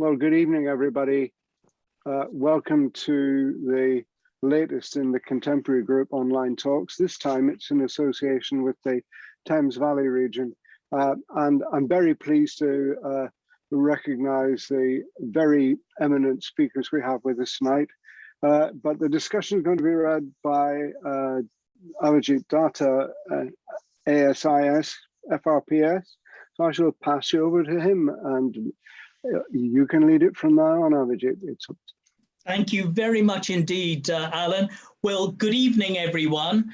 Well, good evening, everybody. Welcome to the latest in the Contemporary Group online talks. This time it's in association with the Thames Valley region. And I'm very pleased to recognize the very eminent speakers we have with us tonight. But the discussion is going to be led by Avijit Datta, ASIS FRPS. So I shall pass you over to him and you can lead it from now on, Avijit. Thank you very much indeed, Alan. Well, good evening, everyone.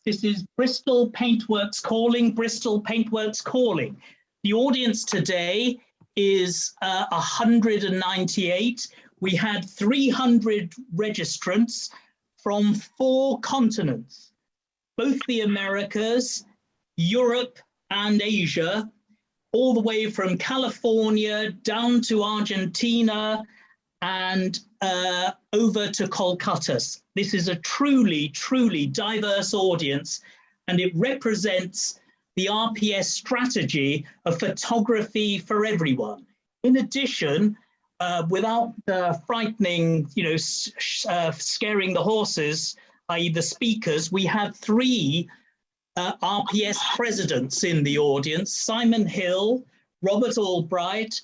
This is Bristol Paintworks Calling, Bristol Paintworks Calling. The audience today is 198. We had 300 registrants from 4 continents, both the Americas, Europe, and Asia, all the way from California down to Argentina and over to Kolkata. This is a truly, truly diverse audience, and it represents the RPS strategy of photography for everyone. In addition, without frightening, scaring the horses, i.e. the speakers, we have 3 RPS presidents in the audience: Simon Hill, Robert Albright,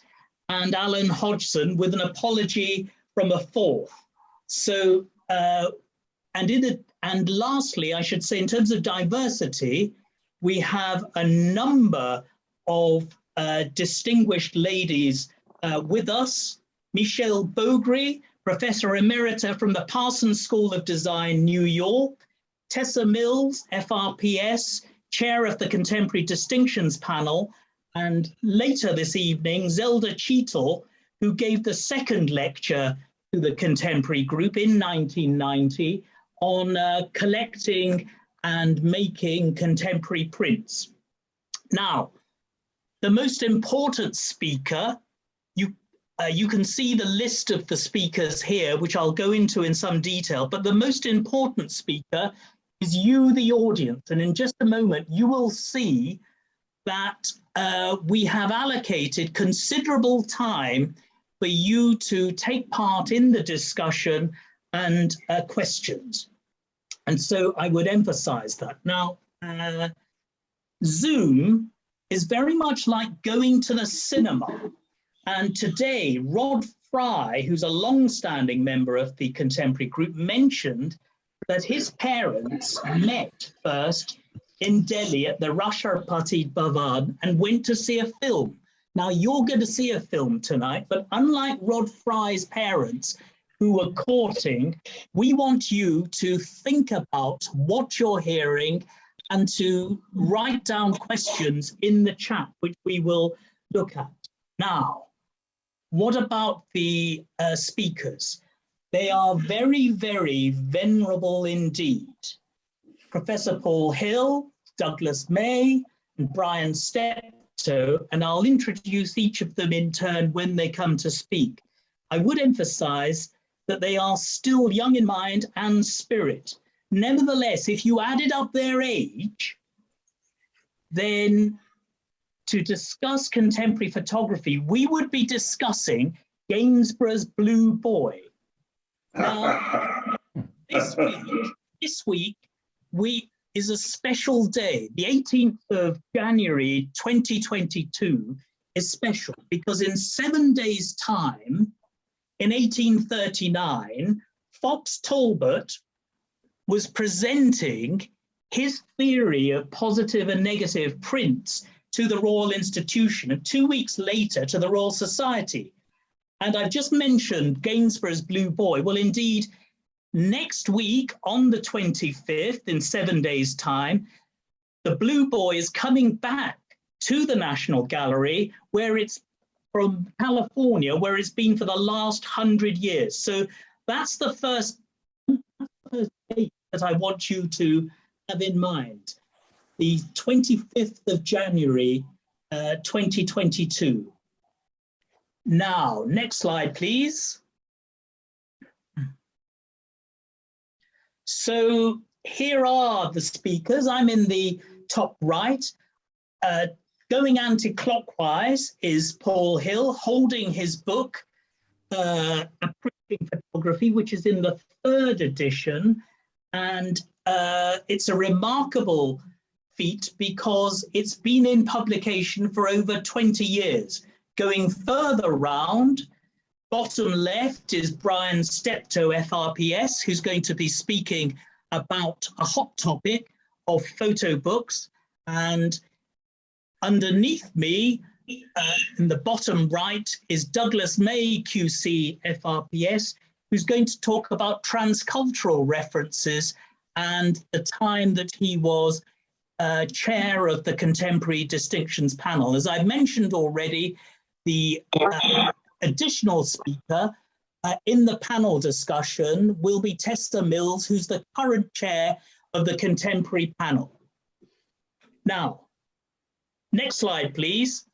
and Alan Hodgson, with an apology from a 4th. So, and lastly, I should say, in terms of diversity, we have a number of distinguished ladies with us. Michelle Beaugry, Professor Emerita from the Parsons School of Design, New York. Tessa Mills, FRPS, Chair of the Contemporary Distinctions Panel, and later this evening, Zelda Cheatle, who gave the 2nd lecture to the Contemporary Group in 1990 on collecting and making contemporary prints. Now, the most important speaker, you can see the list of the speakers here, which I'll go into in some detail, but the most important speaker is you, the audience. And in just a moment, you will see that we have allocated considerable time for you to take part in the discussion and questions. And so I would emphasize that. Now, Zoom is very much like going to the cinema. And today, Rod Fry, who's a long-standing member of the Contemporary Group, mentioned that his parents met first in Delhi at the Rashtrapati Bhavan and went to see a film. Now, you're going to see a film tonight, but unlike Rod Fry's parents who were courting, we want you to think about what you're hearing and to write down questions in the chat, which we will look at. Now, what about the speakers? They are very, very venerable indeed. Professor Paul Hill, Douglas May, and Brian Steptoe, and I'll introduce each of them in turn when they come to speak. I would emphasize that they are still young in mind and spirit. Nevertheless, if you added up their age, then to discuss contemporary photography, we would be discussing Gainsborough's Blue Boy. Now, this week is a special day. The 18th of January 2022 is special because in 7 days' time, in 1839, Fox Talbot was presenting his theory of positive and negative prints to the Royal Institution, and 2 weeks later to the Royal Society. And I've just mentioned Gainsborough's Blue Boy. Well, indeed, next week on the 25th, in 7 days' time, the Blue Boy is coming back to the National Gallery, where it's from California, where it's been for the last 100 years. So that's the first date that I want you to have in mind, the 25th of January, 2022. Now, next slide, please. So here are the speakers. I'm in the top right. Going anti-clockwise is Paul Hill holding his book, Approaching Photography, which is in the 3rd edition. And it's a remarkable feat because it's been in publication for over 20 years. Going further round, bottom left is Brian Steptoe FRPS, who's going to be speaking about a hot topic of photo books. And underneath me, in the bottom right, is Douglas May QC FRPS, who's going to talk about transcultural references and the time that he was chair of the Contemporary Distinctions panel. As I mentioned already, the additional speaker in the panel discussion will be Tessa Mills, who's the current chair of the Contemporary panel. Now, next slide, please.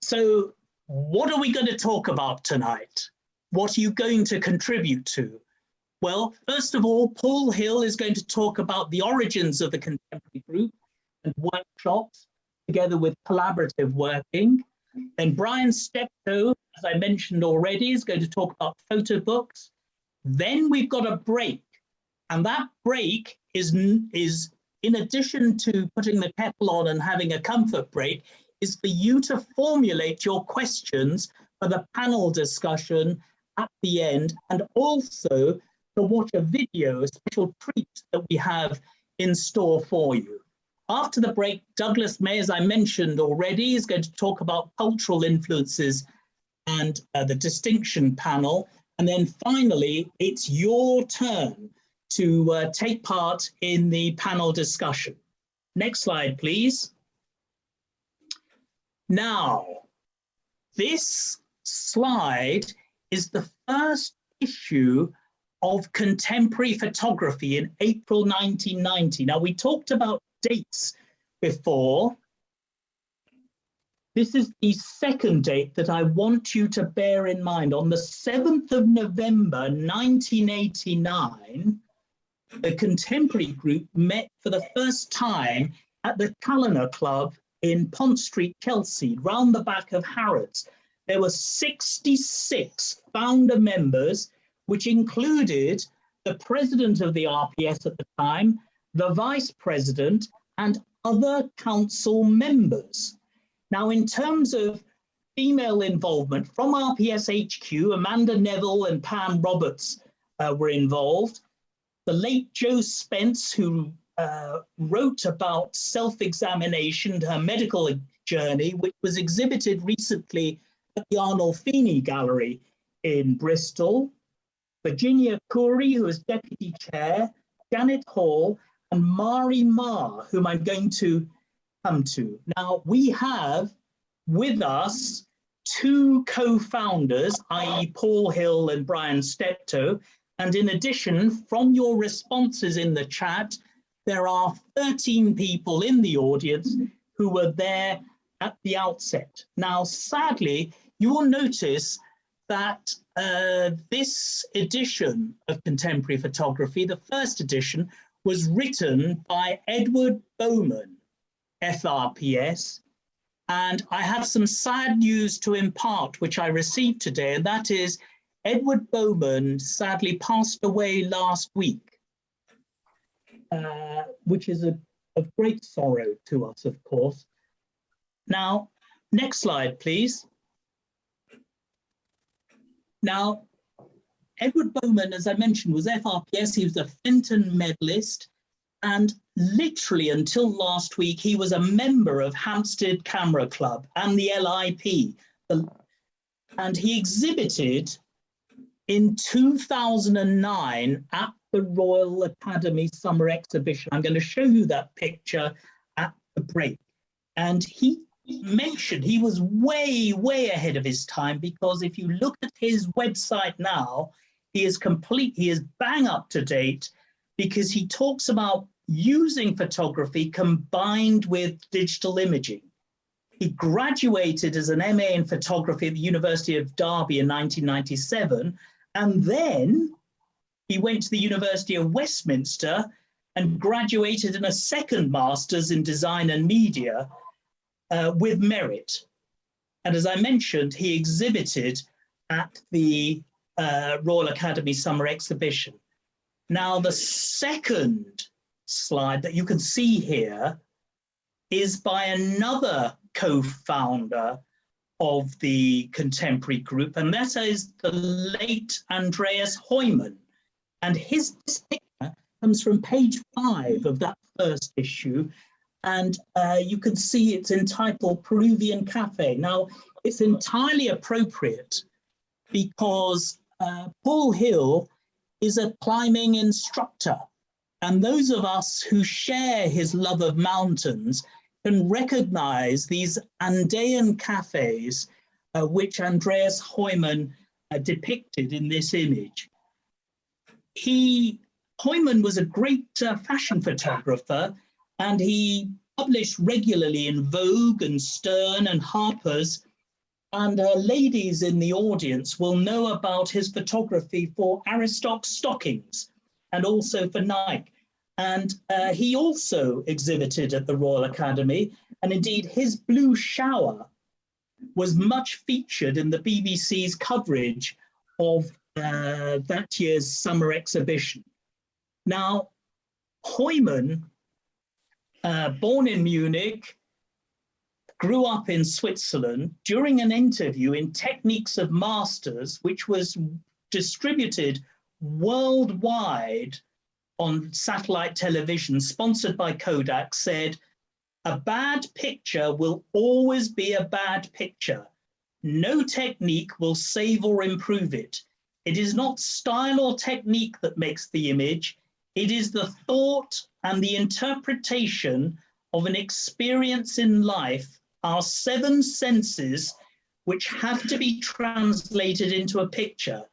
So what are we going to talk about tonight? What are you going to contribute to? Well, first of all, Paul Hill is going to talk about the origins of the Contemporary group and workshops together with collaborative working. Then Brian Steptoe, as I mentioned already, is going to talk about photo books. Then we've got a break, and that break is in addition to putting the kettle on and having a comfort break, is for you to formulate your questions for the panel discussion at the end, and also to watch a video, a special treat that we have in store for you. After the break, Douglas May, as I mentioned already, is going to talk about cultural influences and the distinction panel. And then finally, it's your turn to take part in the panel discussion. Next slide, please. Now, this slide is the first issue of Contemporary Photography in April 1990. Now, we talked about dates before. This is the second date that I want you to bear in mind. On the 7th of November 1989, the Contemporary group met for the first time at the Challenor Club in Pont Street, Chelsea, round the back of Harrods. There were 66 founder members, which included the president of the RPS at the time, the vice president, and other council members. Now, in terms of female involvement from RPS HQ, Amanda Nevill and Pam Roberts were involved. The late Jo Spence, who wrote about self-examination, her medical journey, which was exhibited recently at the Arnolfini Gallery in Bristol. Virginia Khuri, who is deputy chair, Janet Hall, and Mari Mahr, whom I'm going to come to. Now, we have with us two co-founders, i.e. Paul Hill and Brian Steptoe, and in addition, from your responses in the chat, there are 13 people in the audience who were there at the outset. Now, sadly, you will notice that this edition of Contemporary Photography, the first edition, was written by Edward Bowman FRPS. And I have some sad news to impart, which I received today, and that is Edward Bowman sadly passed away last week, which is of great sorrow to us, of course. Now, next slide, please. Now, Edward Bowman, as I mentioned, was FRPS. He was a Fenton medalist, and literally until last week, he was a member of Hampstead Camera Club and the LIP. And he exhibited in 2009 at the Royal Academy Summer Exhibition. I'm going to show you that picture at the break. And he mentioned he was way, way ahead of his time, because if you look at his website now, he is bang up to date, because he talks about using photography combined with digital imaging. He graduated as an MA in photography at the University of Derby in 1997, and then he went to the University of Westminster and graduated in a second master's in design and media with merit. And as I mentioned, he exhibited at the Royal Academy Summer Exhibition. Now, the second slide that you can see here is by another co-founder of the Contemporary Group, and that is the late Andreas Heumann. And his picture comes from page 5 of that first issue, and you can see it's entitled Peruvian Cafe. Now, it's entirely appropriate because Paul Hill is a climbing instructor, and those of us who share his love of mountains can recognize these Andean cafes which Andreas Heumann depicted in this image. Heumann was a great fashion photographer, and he published regularly in Vogue and Stern and Harper's, and ladies in the audience will know about his photography for Aristoc stockings and also for Nike. And he also exhibited at the Royal Academy, and indeed his blue shower was much featured in the BBC's coverage of that year's summer exhibition. Now, Heumann, born in Munich, grew up in Switzerland. During an interview in Techniques of Masters, which was distributed worldwide on satellite television, sponsored by Kodak, said, "A bad picture will always be a bad picture. No technique will save or improve it. It is not style or technique that makes the image. It is the thought and the interpretation of an experience in life, our 7 senses, which have to be translated into a picture.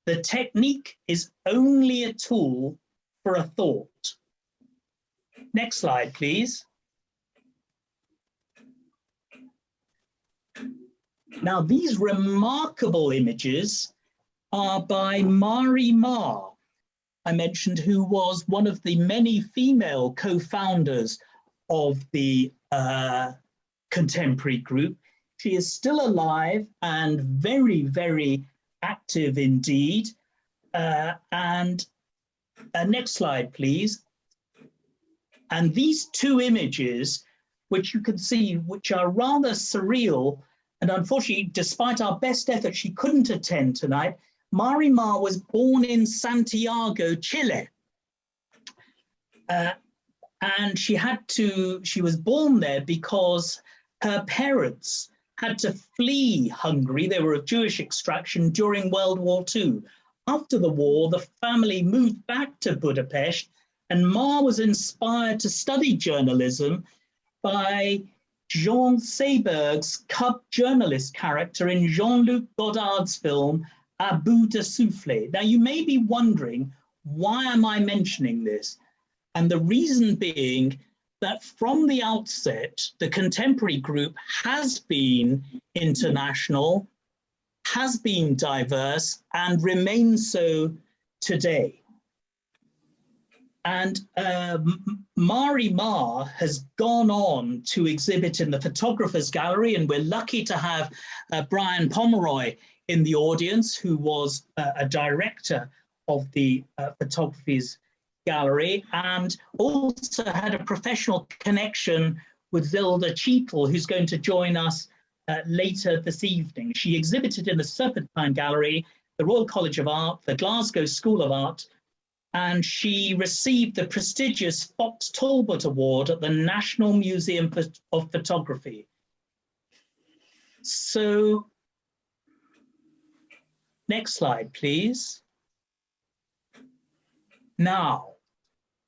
The technique is only a tool for a thought." Next slide, please. Now, these remarkable images are by Mari Mahr, I mentioned, who was one of the many female co-founders of the Contemporary Group. She is still alive and very, very active indeed. Next slide, please. And these 2 images, which you can see, which are rather surreal, and unfortunately, despite our best effort, she couldn't attend tonight. Mari Mahr was born in Santiago, Chile. And she was born there because her parents had to flee Hungary. They were of Jewish extraction during World War II. After the war, the family moved back to Budapest, and Mahr was inspired to study journalism by Jean Seberg's cub journalist character in Jean-Luc Godard's film À bout de souffle. Now, you may be wondering, why am I mentioning this? And the reason being that from the outset, the Contemporary Group has been international, has been diverse, and remains so today. And Mari Mahr has gone on to exhibit in the Photographers Gallery, and we're lucky to have Brian Pomeroy in the audience, who was a director of the Photography's Gallery, and also had a professional connection with Zelda Cheatle, who's going to join us later this evening. She exhibited in the Serpentine Gallery, the Royal College of Art, the Glasgow School of Art, and she received the prestigious Fox Talbot Award at the National Museum of Photography. So, next slide, please. Now,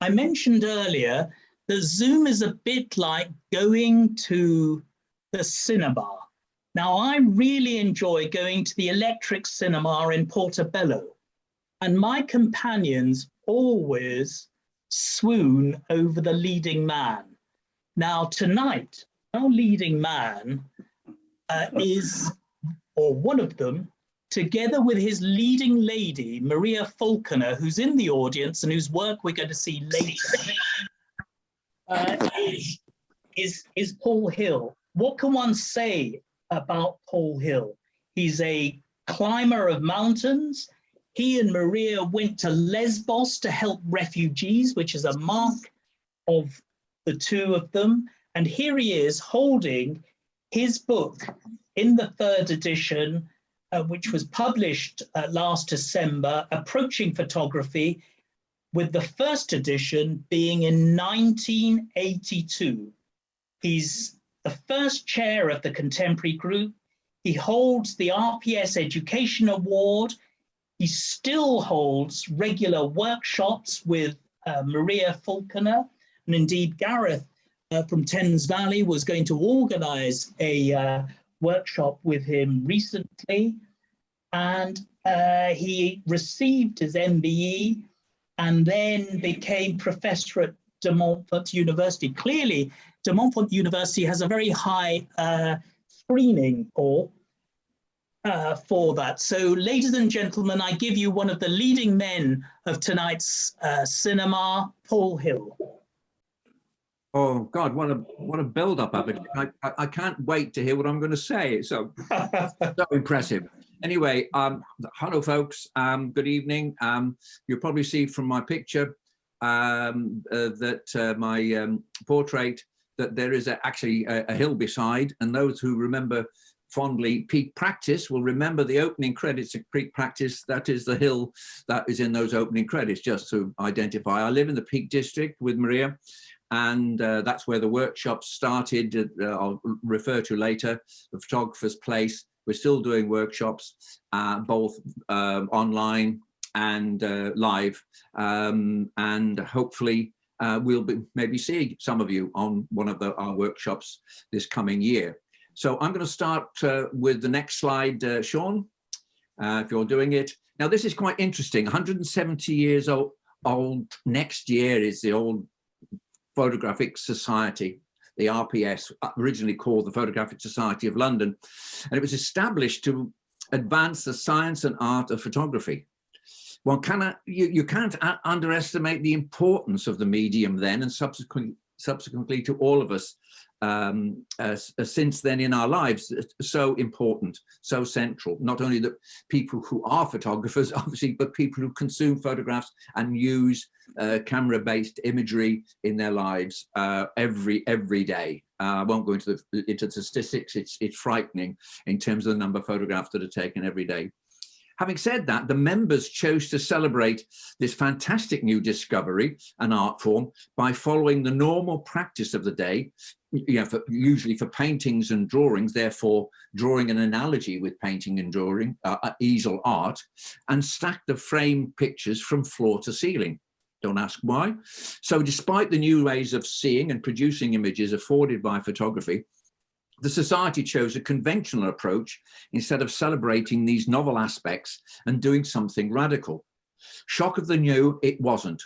I mentioned earlier that Zoom is a bit like going to the cinema. Now, I really enjoy going to the Electric Cinema in Portobello, and my companions always swoon over the leading man. Now, tonight, our leading man is, or one of them, together with his leading lady, Maria Falconer, who's in the audience and whose work we're going to see later, is Paul Hill. What can one say about Paul Hill? He's a climber of mountains. He and Maria went to Lesbos to help refugees, which is a mark of the two of them. And here he is holding his book in the 3rd edition, which was published last December, Approaching Photography, with the 1st edition being in 1982. He's the first chair of the Contemporary Group. He holds the RPS Education Award. He still holds regular workshops with Maria Falconer, and indeed Gareth from Thames Valley was going to organise a workshop with him recently, and he received his MBE and then became professor at De Montfort University. Clearly, De Montfort University has a very high screening for that. So, ladies and gentlemen, I give you one of the leading men of tonight's cinema, Paul Hill. Oh God, what a build-up of it! I can't wait to hear what I'm going to say. It's so impressive. Anyway, hello folks. Good evening. You'll probably see from my picture that my portrait that there is actually a hill beside, and those who remember fondly Peak Practice will remember the opening credits of Peak Practice. That is the hill that is in those opening credits, just to identify. I live in the Peak District with Maria, and that's where the workshops started. I'll refer to later, the Photographer's Place. We're still doing workshops, both online and live, and hopefully we'll be maybe seeing some of you on one of our workshops this coming year. So I'm going to start with the next slide, Sean, if you're doing it. Now, this is quite interesting. 170 years old next year is the old Photographic Society, the RPS, originally called the Photographic Society of London. And it was established to advance the science and art of photography. Well, you can't underestimate the importance of the medium then, and subsequently to all of us since then in our lives. So important, so central, not only the people who are photographers, obviously, but people who consume photographs and use camera-based imagery in their lives every day. I won't go into the statistics. It's frightening in terms of the number of photographs that are taken every day. Having said that, the members chose to celebrate this fantastic new discovery and art form by following the normal practice of the day, usually for paintings and drawings, therefore drawing an analogy with painting and drawing, easel art, and stack the framed pictures from floor to ceiling. Don't ask why. So despite the new ways of seeing and producing images afforded by photography, the Society chose a conventional approach instead of celebrating these novel aspects and doing something radical. Shock of the new, it wasn't.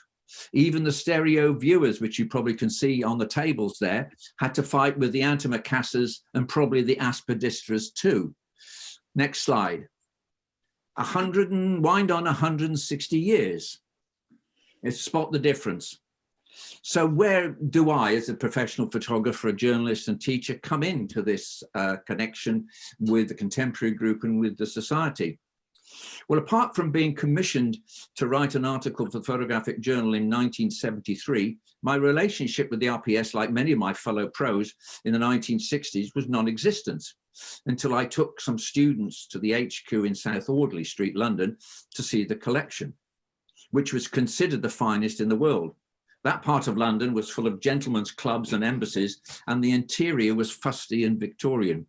Even the stereo viewers, which you probably can see on the tables there, had to fight with the antimacassars and probably the aspidistras too. Next slide. Wind on 160 years. Let's spot the difference. So where do I, as a professional photographer, a journalist and teacher, come into this connection with the Contemporary Group and with the Society? Well, apart from being commissioned to write an article for the Photographic Journal in 1973, my relationship with the RPS, like many of my fellow pros in the 1960s, was non-existent until I took some students to the HQ in South Audley Street, London, to see the collection, which was considered the finest in the world. That part of London was full of gentlemen's clubs and embassies, and the interior was fusty and Victorian.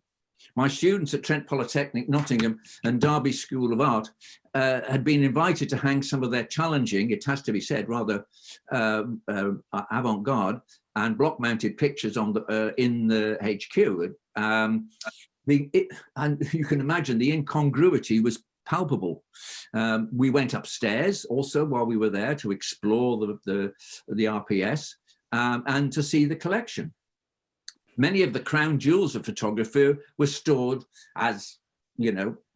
My students at Trent Polytechnic, Nottingham, and Derby School of Art had been invited to hang some of their challenging, it has to be said, rather avant-garde and block-mounted pictures on in the HQ. And you can imagine the incongruity was palpable. We went upstairs also while we were there to explore the RPS and to see the collection. Many of the crown jewels of photography were stored, as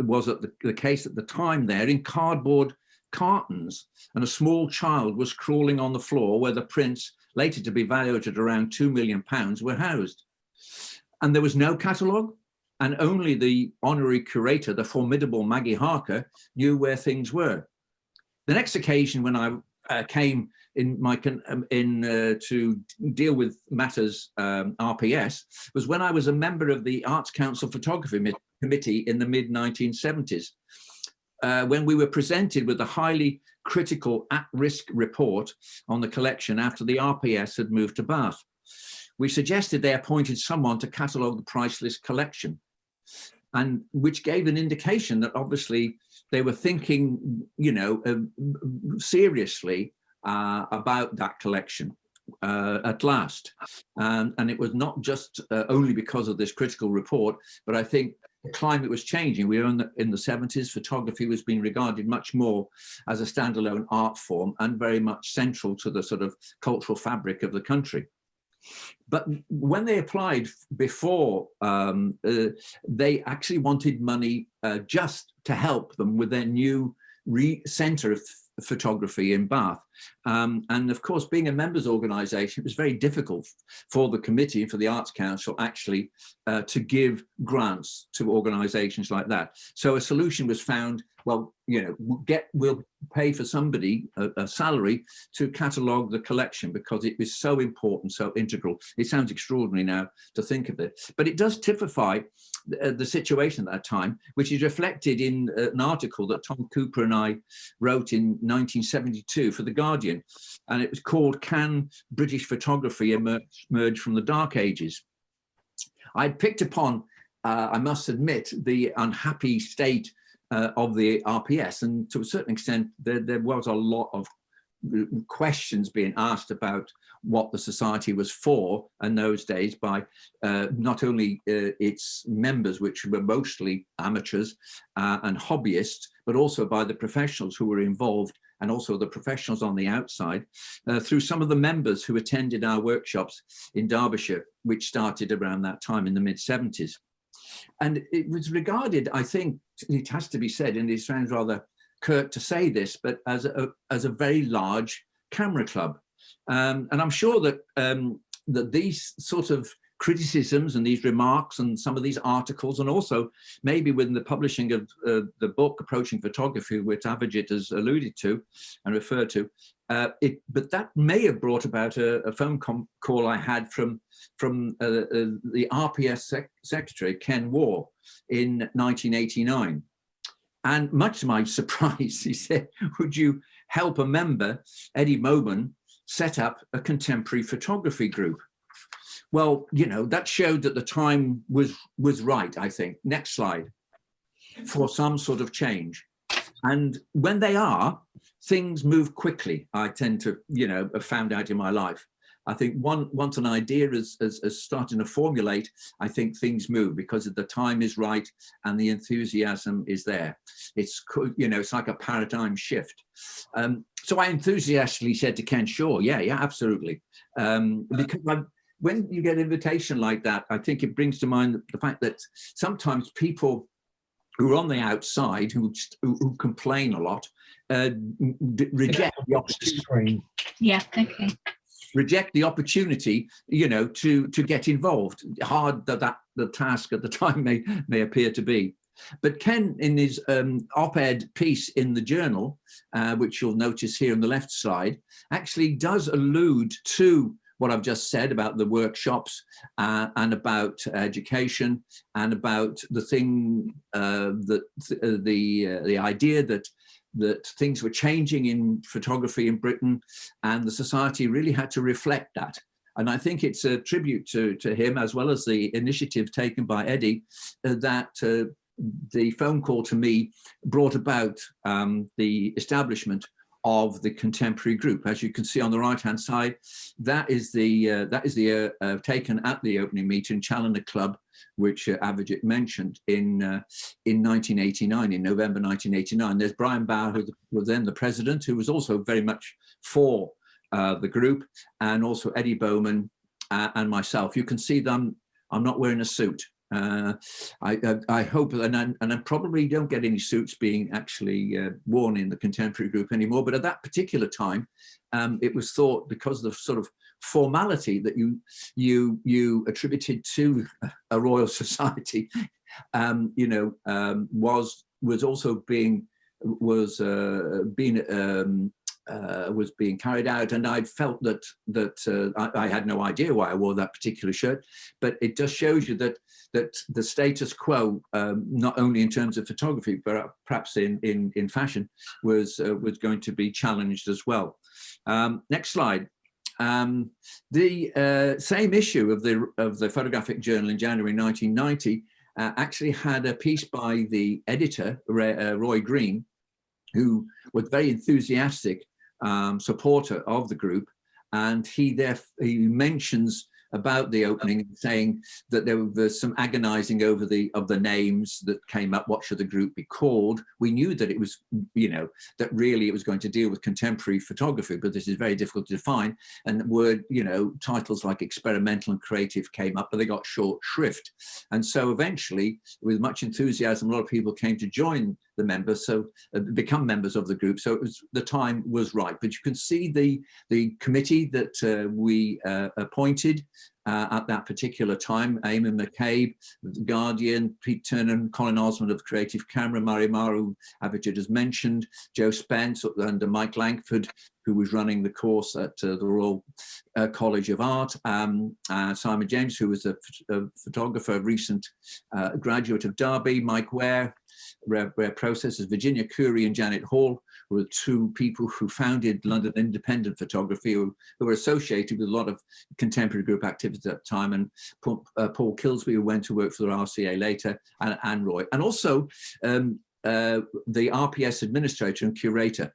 was the case at the time there in cardboard cartons, and a small child was crawling on the floor where the prints, later to be valued at around £2 million, were housed. And there was no catalogue, and only the honorary curator, the formidable Maggie Harker, knew where things were. The next occasion when I came to deal with matters RPS was when I was a member of the Arts Council Photography Committee in the mid-1970s, when we were presented with a highly critical at-risk report on the collection after the RPS had moved to Bath. We suggested they appointed someone to catalogue the priceless collection, and which gave an indication that obviously they were thinking, seriously about that collection at last. And it was not just only because of this critical report, but I think the climate was changing. We were in the 70s, photography was being regarded much more as a standalone art form and very much central to the sort of cultural fabric of the country. But when they applied before, they actually wanted money just to help them with their new centre of photography in Bath. And of course, being a members organisation, it was very difficult for the committee and for the Arts Council actually to give grants to organisations like that. So a solution was found. Well, we'll pay for somebody a salary to catalogue the collection because it was so important, so integral. It sounds extraordinary now to think of it, but it does typify the situation at that time, which is reflected in an article that Tom Cooper and I wrote in 1972 for The Guardian, and it was called "Can British Photography Emerge from the Dark Ages?" I'd picked upon, I must admit, the unhappy state of the RPS, and to a certain extent there was a lot of questions being asked about what the society was for in those days by not only its members, which were mostly amateurs and hobbyists, but also by the professionals who were involved, and also the professionals on the outside, through some of the members who attended our workshops in Derbyshire, which started around that time in the mid-70s. And it was regarded, I think, it has to be said, and it sounds rather curt to say this, but as a very large camera club. And I'm sure that that these sort of criticisms and these remarks and some of these articles, and also maybe with the publishing of the book Approaching Photography, which Avijit has alluded to and referred to, but that may have brought about a phone call I had from the RPS Secretary, Ken Waugh, in 1989. And much to my surprise, he said, "Would you help a member, Edward Bowman, set up a contemporary photography group?" Well, that showed that the time was right, I think. Next slide. For some sort of change. And when they are, things move quickly. I tend to, have found out in my life. I think once an idea is starting to formulate, I think things move because the time is right and the enthusiasm is there. It's like a paradigm shift. So I enthusiastically said to Ken, "Sure, yeah, absolutely," because when you get an invitation like that, I think it brings to mind the fact that sometimes people who are on the outside, who complain a lot, reject the opportunity. Yeah, okay. Reject the opportunity, to get involved. Hard that the task at the time may appear to be. But Ken, in his op-ed piece in the journal, which you'll notice here on the left side, actually does allude to what I've just said about the workshops and about education and about the thing the idea that things were changing in photography in Britain, and the society really had to reflect that. And I think it's a tribute to him, as well as the initiative taken by Eddie, that the phone call to me brought about the establishment of the contemporary group. As you can see on the right-hand side, that is the taken at the opening meeting, Challenor Club, which Avijit mentioned in 1989, in November 1989. There's Brian Bower, who was then the president, who was also very much for the group, and also Eddie Bowman and myself. You can see them. I'm not wearing a suit. I hope, and I probably don't get any suits being actually worn in the contemporary group anymore, but at that particular time, it was thought, because of the sort of formality that you attributed to a royal society, was also being carried out, and I felt that I had no idea why I wore that particular shirt, but it just shows you that the status quo, not only in terms of photography, but perhaps in fashion, was going to be challenged as well. Next slide. The same issue of the Photographic Journal in January 1990 actually had a piece by the editor, Roy Green, who was very enthusiastic supporter of the group, and he mentions about the opening, saying that there was some agonizing over the names that came up. What should the group be called? We knew that it was, that really it was going to deal with contemporary photography, but this is very difficult to define. And word, titles like experimental and creative came up, but they got short shrift. And so eventually, with much enthusiasm, a lot of people came to join the members, so become members of the group. So the time was right. But you can see the committee that we appointed at that particular time: Eamon McCabe, The Guardian, Pete Turner, Colin Osmond of Creative Camera, Mari Mahr, who Avijit has mentioned, Joe Spence, and Mike Langford, who was running the course at the Royal College of Art, Simon James, who was a photographer, recent graduate of Derby, Mike Ware, Rare Processes, Virginia Khuri and Janet Hall, who were two people who founded London Independent Photography, who were associated with a lot of contemporary group activities at that time, and Paul Kilsby, who went to work for the RCA later, and Roy. And also the RPS administrator and curator,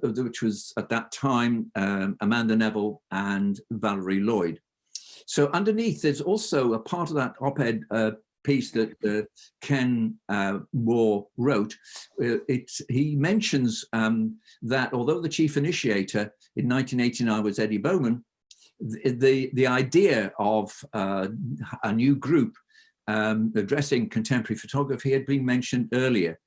which was at that time Amanda Nevill and Valerie Lloyd. So underneath, there's also a part of that op-ed piece that Ken Moore wrote. He mentions that although the chief initiator in 1989 was Eddie Bowman, the idea of a new group addressing contemporary photography had been mentioned earlier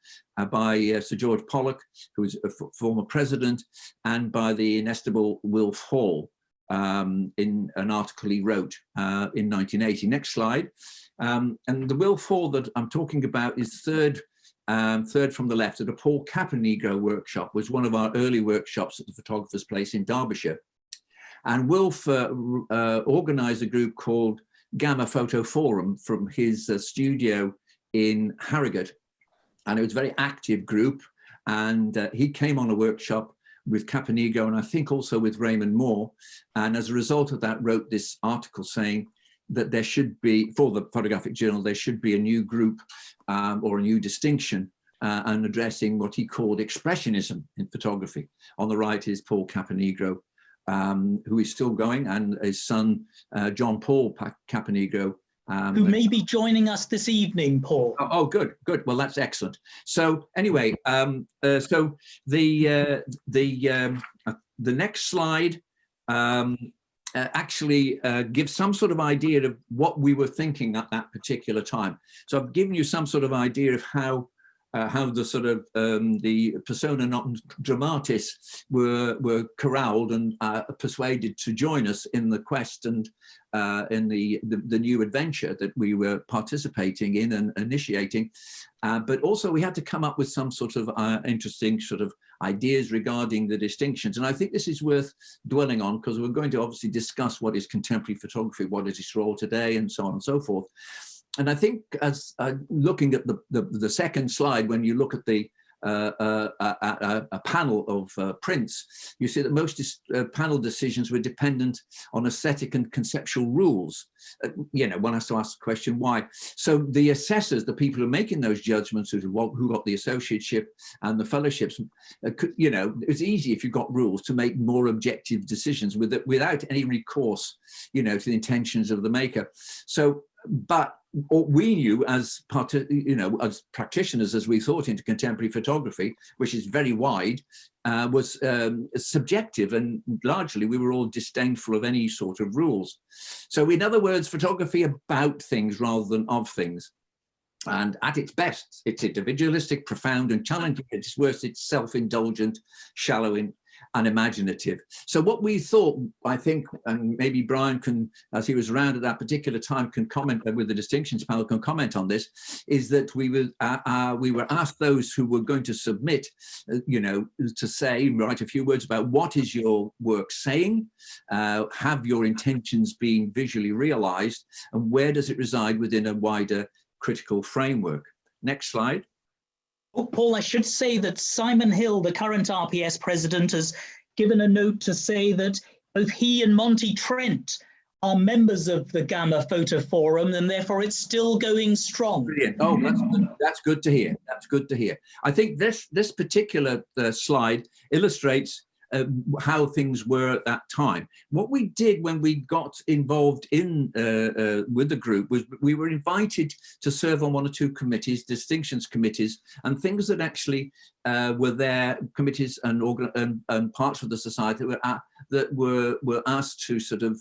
by Sir George Pollock, who was a former president, and by the inestimable Wilf Hall in an article he wrote in 1980. Next slide. And the Wilf Hall that I'm talking about is third from the left, at a Paul Caponegro workshop, was one of our early workshops at the Photographer's Place in Derbyshire. And Wilf organized a group called Gamma Photo Forum from his studio in Harrogate. And it was a very active group. And he came on a workshop with Caponegro, and I think also with Raymond Moore. And as a result of that, wrote this article saying that there should be, for the Photographic Journal, there should be a new group or a new distinction and addressing what he called expressionism in photography. On the right is Paul Caponegro, who is still going, and his son, John Paul Caponegro. Who may be joining us this evening, Paul. Oh, good. Well, that's excellent. So anyway, so the next slide actually gives some sort of idea of what we were thinking at that particular time. So I've given you some sort of idea of how the sort of the persona non dramatis were corralled and persuaded to join us in the quest and in the new adventure that we were participating in and initiating. But also we had to come up with some sort of interesting sort of ideas regarding the distinctions. And I think this is worth dwelling on, because we're going to obviously discuss what is contemporary photography, what is its role today, and so on and so forth. And I think, as looking at the second slide, when you look at the a panel of prints, you see that most panel decisions were dependent on aesthetic and conceptual rules. One has to ask the question, why? So the assessors, the people who are making those judgments, who got the associateship and the fellowships, it was easy if you got rules to make more objective decisions without any recourse, to the intentions of the maker. So But what we knew as as practitioners, as we thought into contemporary photography, which is very wide, was subjective, and largely we were all disdainful of any sort of rules. So in other words, photography about things rather than of things. And at its best, it's individualistic, profound and challenging. At its worst, it's self-indulgent, shallow and unimaginative. So what we thought, I think, and maybe Brian can, as he was around at that particular time, can comment with the distinctions panel, can comment on this, is that we were asked those who were going to submit, to say, write a few words about what is your work saying, have your intentions being visually realized, and where does it reside within a wider critical framework. Next slide. Oh, Paul, I should say that Simon Hill, the current RPS president, has given a note to say that both he and Monty Trent are members of the Gamma Photo Forum, and therefore it's still going strong. Brilliant. Oh, that's good to hear. That's good to hear. I think this particular slide illustrates how things were at that time. What we did when we got involved in with the group was we were invited to serve on one or two committees, distinctions committees, and things that actually were there, committees and parts of the society that were asked to sort of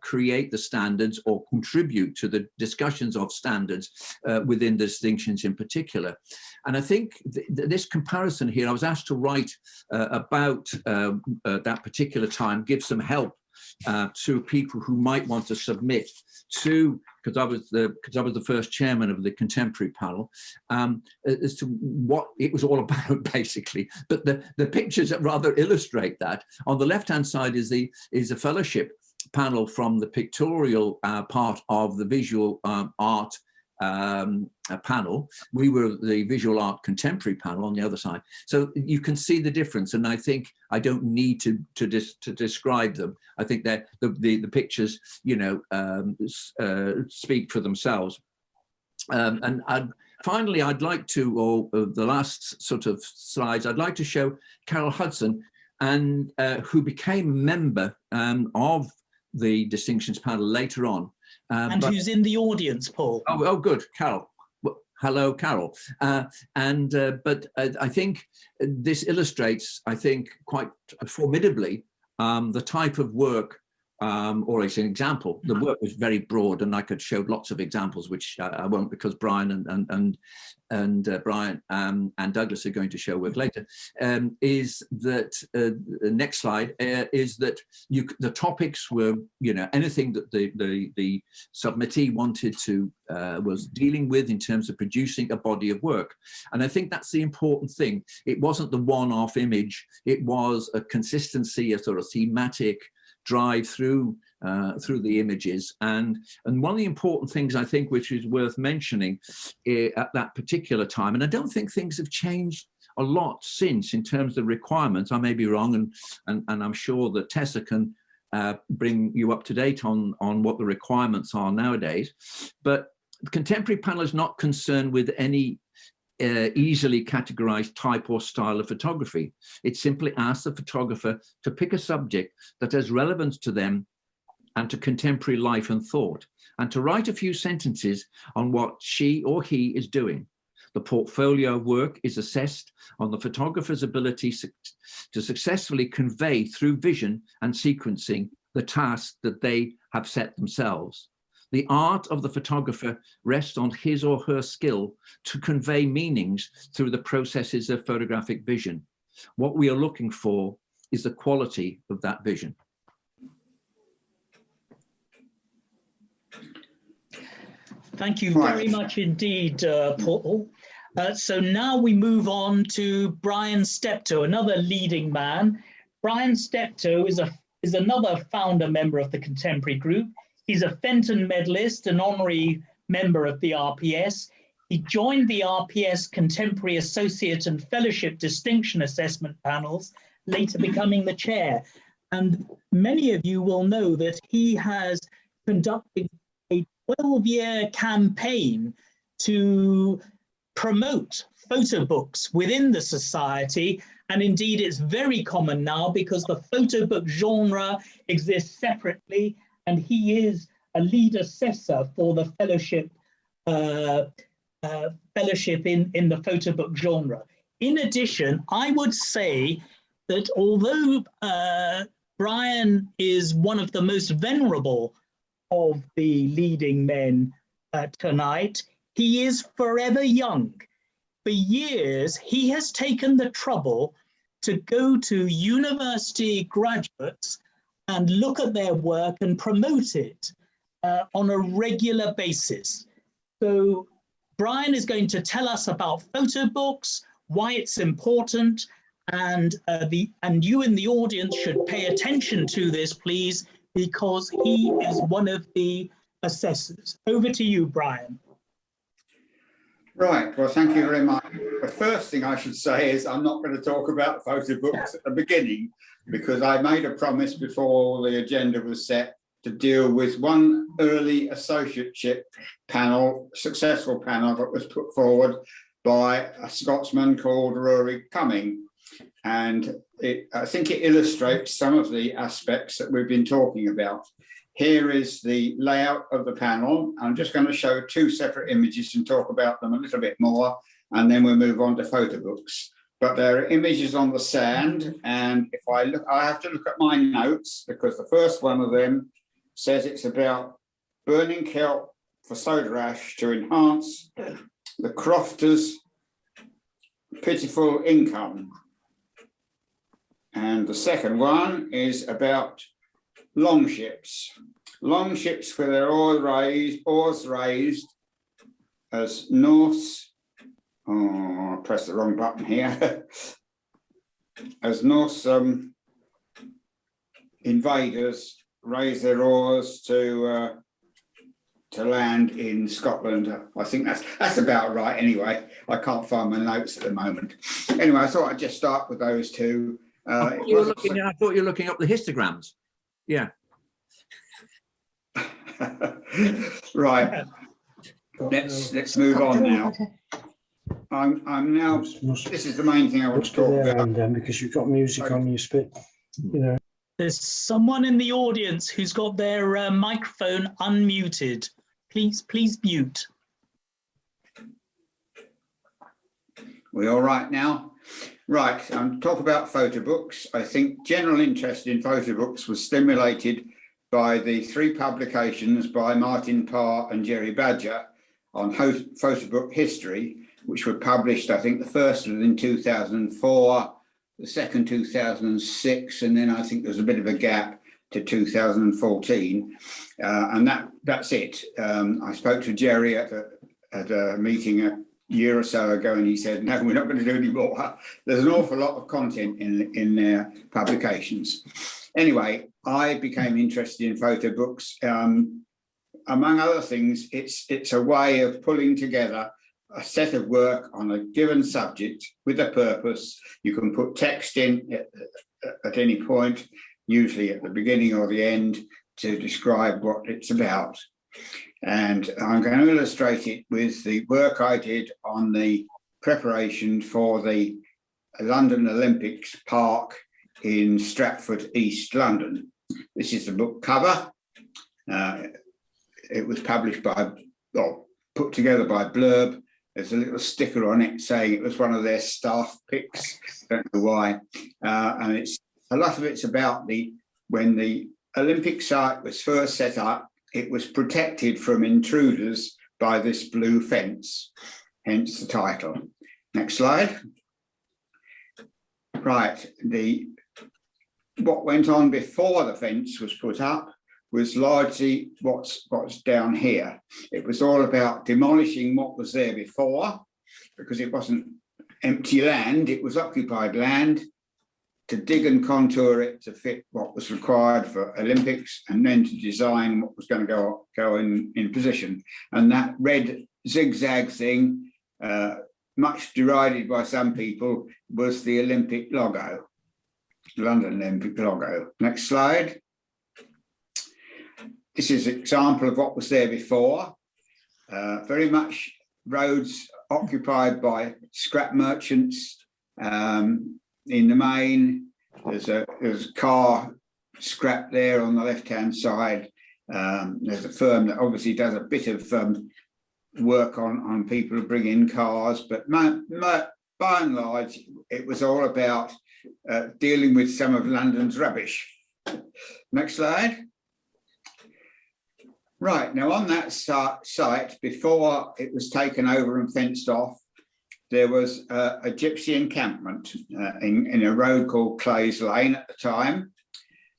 create the standards or contribute to the discussions of standards within the distinctions in particular. And I think this comparison here, I was asked to write about that particular time, give some help to people who might want to submit to, because I was the first chairman of the contemporary panel, as to what it was all about, basically. But the pictures that rather illustrate that. On the left-hand side is a fellowship panel from the pictorial part of the visual art panel. We were the visual art contemporary panel on the other side. So you can see the difference, and I think I don't need to describe them. I think that the pictures, speak for themselves. And finally, I'd like to, or the last sort of slides, I'd like to show Carol Hudson, and who became a member of the distinctions panel later on. And who's in the audience, Paul? Oh, good, Carol. Well, hello, Carol. But I think this illustrates, I think, quite formidably the type of work, or it's an example. The work was very broad, and I could show lots of examples, which I won't, because Brian and Brian and Douglas are going to show work later. Is that the next slide? Is that the topics were anything that the submittee wanted to was dealing with in terms of producing a body of work, and I think that's the important thing. It wasn't the one-off image; it was a consistency, a sort of thematic drive through the images. And one of the important things, I think, which is worth mentioning at that particular time, and I don't think things have changed a lot since in terms of requirements. I may be wrong, and I'm sure that Tessa can bring you up to date on what the requirements are nowadays. But the contemporary panel is not concerned with any easily categorized type or style of photography. It simply asks the photographer to pick a subject that has relevance to them and to contemporary life and thought, and to write a few sentences on what she or he is doing. The portfolio of work is assessed on the photographer's ability to successfully convey through vision and sequencing the task that they have set themselves. The art of the photographer rests on his or her skill to convey meanings through the processes of photographic vision. What we are looking for is the quality of that vision. Thank you very much indeed, Paul. So now we move on to Brian Steptoe, another leading man. Brian Steptoe is another founder member of the Contemporary Group. He's a Fenton medalist, an honorary member of the RPS. He joined the RPS Contemporary Associate and Fellowship Distinction Assessment panels, later becoming the chair. And many of you will know that he has conducted a 12-year campaign to promote photo books within the society. And indeed, it's very common now because the photo book genre exists separately. And he is a lead assessor for the fellowship in the photo book genre. In addition, I would say that although Brian is one of the most venerable of the leading men tonight, he is forever young. For years, he has taken the trouble to go to university graduates and look at their work and promote it on a regular basis. So Brian is going to tell us about photo books, why it's important, and you in the audience should pay attention to this, please, because he is one of the assessors. Over to you, Brian. Right, well, thank you very much. The first thing I should say is I'm not going to talk about photo books at the beginning, because I made a promise before the agenda was set to deal with one early associateship panel, successful panel that was put forward by a Scotsman called Rory Cumming. And I think it illustrates some of the aspects that we've been talking about. Here is the layout of the panel. I'm just going to show two separate images and talk about them a little bit more, and then we'll move on to photo books. But there are images on the sand, and if I look, I have to look at my notes, because the first one of them says it's about burning kelp for soda ash to enhance the crofters' pitiful income. And the second one is about longships with their oars raised as Norse, oh, I pressed the wrong button here, as Norse invaders raise their oars to land in Scotland. I think that's about right anyway. I can't find my notes at the moment. Anyway, I thought I'd just start with those two. I thought you were looking up the histograms. Yeah. Right. Let's move on now. I'm now. This is the main thing I want to talk about. Because you've got music on your spit, you know. There's someone in the audience who's got their microphone unmuted. Please mute. We all right now? Right, talk about photo books. I think general interest in photo books was stimulated by the three publications by Martin Parr and Jerry Badger on photo book history, which were published, I think the first was in 2004, the second 2006, and then I think there's a bit of a gap to 2014, and that's it. I spoke to Jerry at a meeting a year or so ago, and he said, no, we're not going to do any more. There's an awful lot of content in their publications. Anyway, I became interested in photo books. Among other things, it's a way of pulling together a set of work on a given subject with a purpose. You can put text in at any point, usually at the beginning or the end, to describe what it's about. And I'm going to illustrate it with the work I did on the preparation for the London Olympics Park in Stratford, East London. This is the book cover. It was published by, or put together by Blurb. There's a little sticker on it saying it was one of their staff picks. Don't know why. And it's a lot of it's about when the Olympic site was first set up, it was protected from intruders by this blue fence, hence the title. Next slide. Right, what went on before the fence was put up was largely what's down here. It was all about demolishing what was there before, because it wasn't empty land, it was occupied land, to dig and contour it to fit what was required for Olympics, and then to design what was going to go in position. And that red zigzag thing, much derided by some people, was the Olympic logo, London Olympic logo. Next slide. This is an example of what was there before. Very much roads occupied by scrap merchants. In the main, there's a car scrap there on the left-hand side, There's a firm that obviously does a bit of work on people who bring in cars, but by and large, it was all about dealing with some of London's rubbish. Next slide. Right, now on that site, before it was taken over and fenced off, there was a gypsy encampment in a road called Clay's Lane at the time.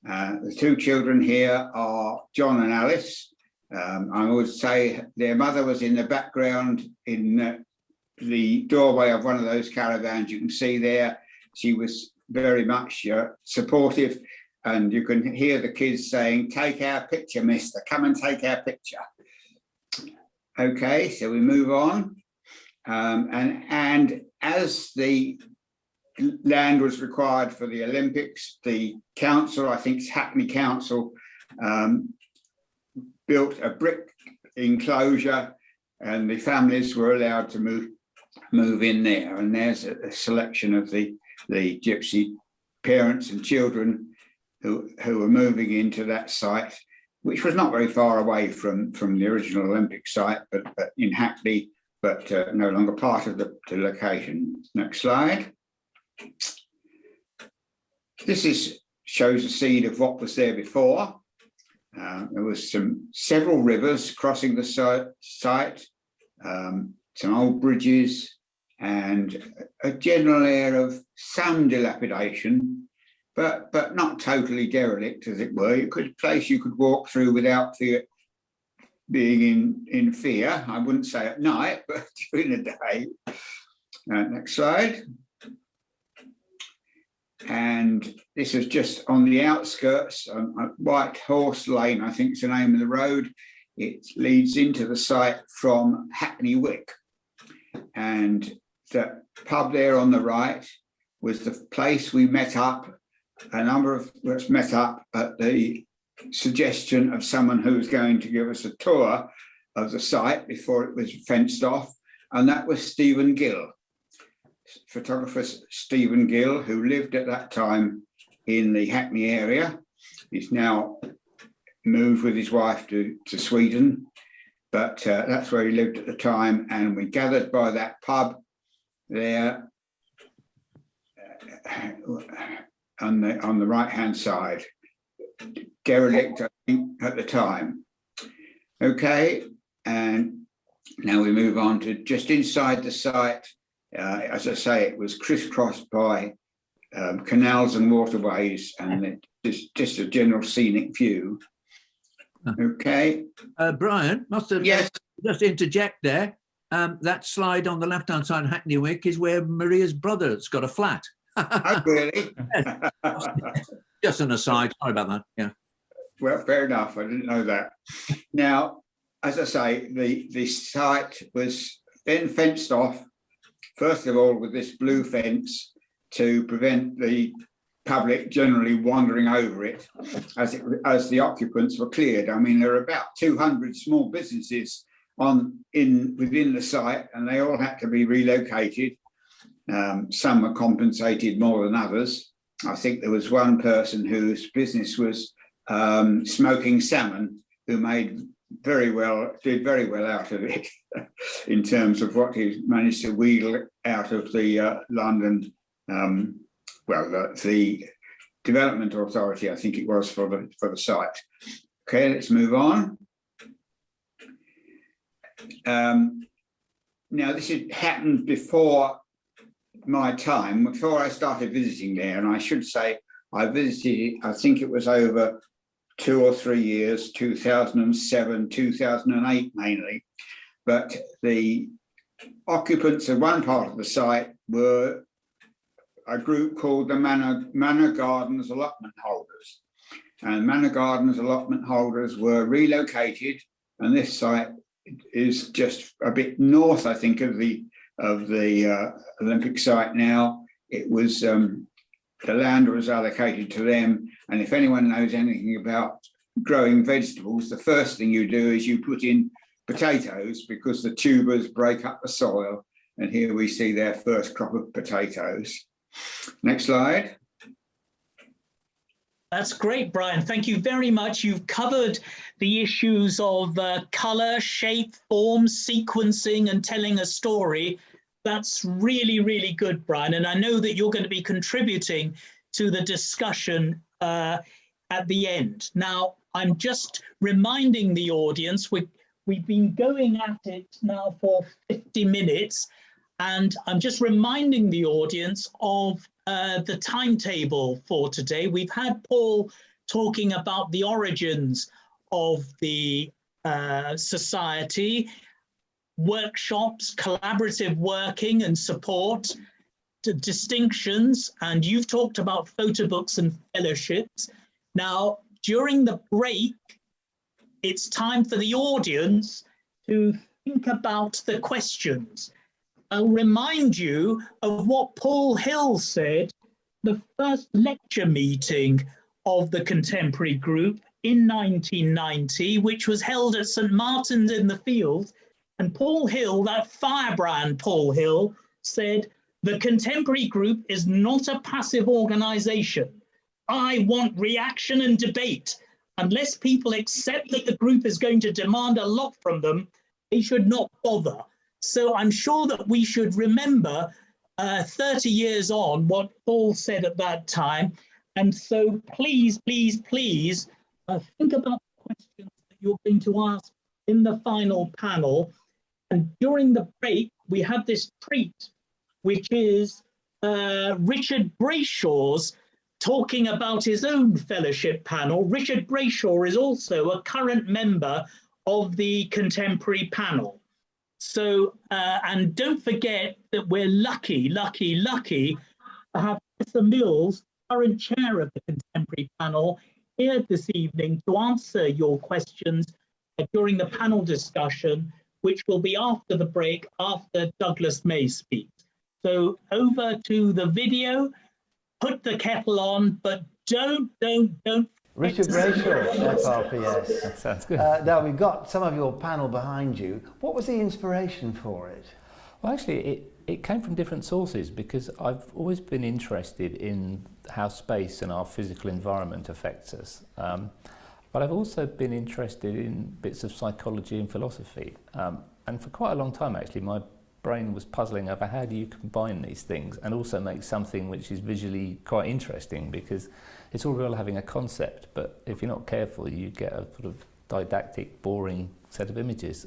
The two children here are John and Alice. I would say their mother was in the background in the doorway of one of those caravans you can see there. She was very much supportive, and you can hear the kids saying, "Take our picture, mister, come and take our picture." Okay, so we move on. And as the land was required for the Olympics, the council, I think it's Hackney Council, built a brick enclosure, and the families were allowed to move in there. And there's a selection of the gypsy parents and children who were moving into that site, which was not very far away from the original Olympic site, but in Hackney, but no longer part of the location. Next slide. This shows a seed of what was there before. There was several rivers crossing the site, some old bridges, and a general air of some dilapidation, but not totally derelict, as it were. A place you could walk through without being in fear. I wouldn't say at night, but during the day. Next slide. And this is just on the outskirts, White Horse Lane, I think is the name of the road. It leads into the site from Hackney Wick. And the pub there on the right was the place we met up. A number of us met up at the suggestion of someone who was going to give us a tour of the site before it was fenced off, and that was Stephen Gill, photographer Stephen Gill, who lived at that time in the Hackney area. He's now moved with his wife to Sweden, but that's where he lived at the time, and we gathered by that pub there on the right-hand side. Derelict, I think, at the time. Okay, and now we move on to just inside the site. As I say, it was crisscrossed by canals and waterways, and it's just a general scenic view. Okay. Brian, must have just interject there. That slide on the left-hand side of Hackney Wick is where Maria's brother's got a flat. Oh, really? Just an aside, sorry about that, yeah. Well, fair enough, I didn't know that. Now, as I say, the site was then fenced off, first of all, with this blue fence to prevent the public generally wandering over it as the occupants were cleared. I mean, there are about 200 small businesses within the site, and they all had to be relocated. Some were compensated more than others. I think there was one person whose business was smoking salmon, who did very well out of it in terms of what he managed to wheedle out of the London, the Development Authority, I think it was, for the site. Okay, let's move on. Now, this had happened before my time, before I started visiting there, and I should say I visited, I think it was over 2 or 3 years, 2007, 2008 mainly, but the occupants of one part of the site were a group called the Manor Gardens Allotment Holders, and Manor Gardens Allotment Holders were relocated, and this site is just a bit north, I think, of the Olympic site now. It was the land was allocated to them, and if anyone knows anything about growing vegetables, the first thing you do is you put in potatoes, because the tubers break up the soil, and here we see their first crop of potatoes. Next slide. That's great, Brian. Thank you very much. You've covered the issues of color, shape, form, sequencing, and telling a story. That's really, really good, Brian. And I know that you're going to be contributing to the discussion at the end. Now, I'm just reminding the audience, we've been going at it now for 50 minutes, and I'm just reminding the audience of the timetable for today. We've had Paul talking about the origins of the society, workshops, collaborative working and support, distinctions, and you've talked about photo books and fellowships. Now, during the break, it's time for the audience to think about the questions. I'll remind you of what Paul Hill said, the first lecture meeting of the Contemporary Group in 1990, which was held at St. Martin's in the Fields. And Paul Hill, that firebrand Paul Hill, said, the Contemporary Group is not a passive organisation. I want reaction and debate. Unless people accept that the group is going to demand a lot from them, they should not bother. So I'm sure that we should remember 30 years on what Paul said at that time. And so please, please, please think about the questions that you're going to ask in the final panel. And during the break, we have this treat, which is Richard Brayshaw's talking about his own fellowship panel. Richard Brayshaw is also a current member of the Contemporary panel. So, and don't forget that we're lucky to have Tessa Mills, current chair of the Contemporary panel, here this evening to answer your questions during the panel discussion, which will be after the break, after Douglas May speaks. So over to the video, put the kettle on, but don't. Richard Brayshaw, FRPS. That sounds good. Now we've got some of your panel behind you. What was the inspiration for it? Well, actually, it came from different sources because I've always been interested in how space and our physical environment affects us. But I've also been interested in bits of psychology and philosophy. And for quite a long time, actually, my brain was puzzling over how do you combine these things and also make something which is visually quite interesting, because it's all well having a concept, but if you're not careful, you get a sort of didactic, boring set of images.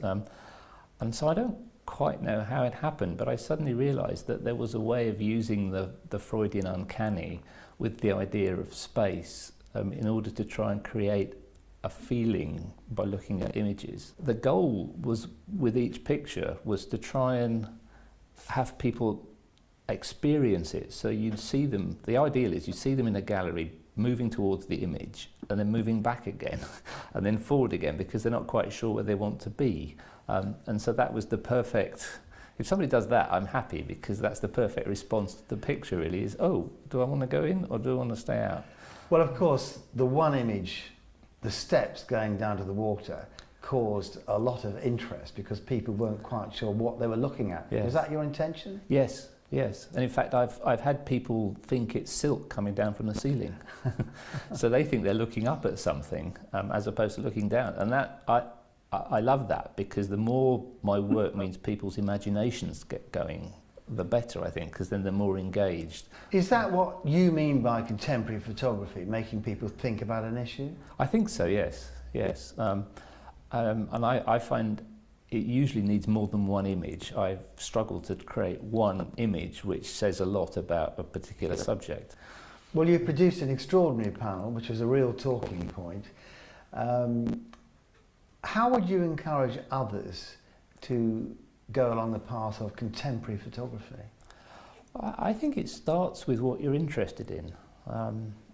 And so I don't quite know how it happened, but I suddenly realized that there was a way of using the Freudian uncanny with the idea of space in order to try and create a feeling by looking at images. The goal was, with each picture, was to try and have people experience it. So you'd see them, the ideal is you see them in a gallery moving towards the image and then moving back again and then forward again because they're not quite sure where they want to be. And so that was the perfect, if somebody does that, I'm happy, because that's the perfect response to the picture really is, oh, do I want to go in or do I want to stay out? Well, of course, the one image, the steps going down to the water, caused a lot of interest because people weren't quite sure what they were looking at. Yes. Was that your intention? Yes, yes. And in fact, I've had people think it's silk coming down from the ceiling. So they think they're looking up at something as opposed to looking down. And that I love that, because the more my work means people's imaginations get going, the better, I think, because then they're more engaged. Is that what you mean by contemporary photography, making people think about an issue? I think so, yes, yes. And I find it usually needs more than one image. I've struggled to create one image which says a lot about a particular subject. Well, you produced an extraordinary panel, which was a real talking point. How would you encourage others to go along the path of contemporary photography? I think it starts with what you're interested in.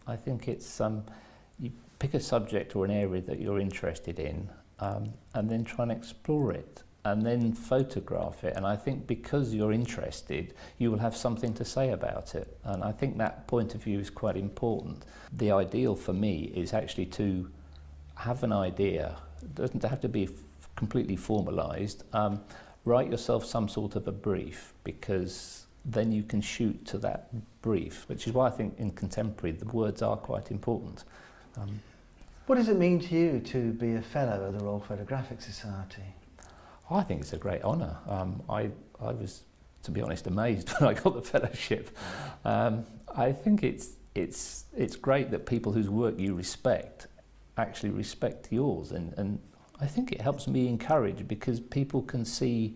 I think it's you pick a subject or an area that you're interested in and then try and explore it and then photograph it. And I think because you're interested, you will have something to say about it. And I think that point of view is quite important. The ideal for me is actually to have an idea. It doesn't have to be completely formalized. Write yourself some sort of a brief, because then you can shoot to that brief, which is why I think in contemporary the words are quite important. What does it mean to you to be a fellow of the Royal Photographic Society? I think it's a great honour. I was, to be honest, amazed when I got the fellowship. I think it's great that people whose work you respect actually respect yours, and I think it helps me encourage, because people can see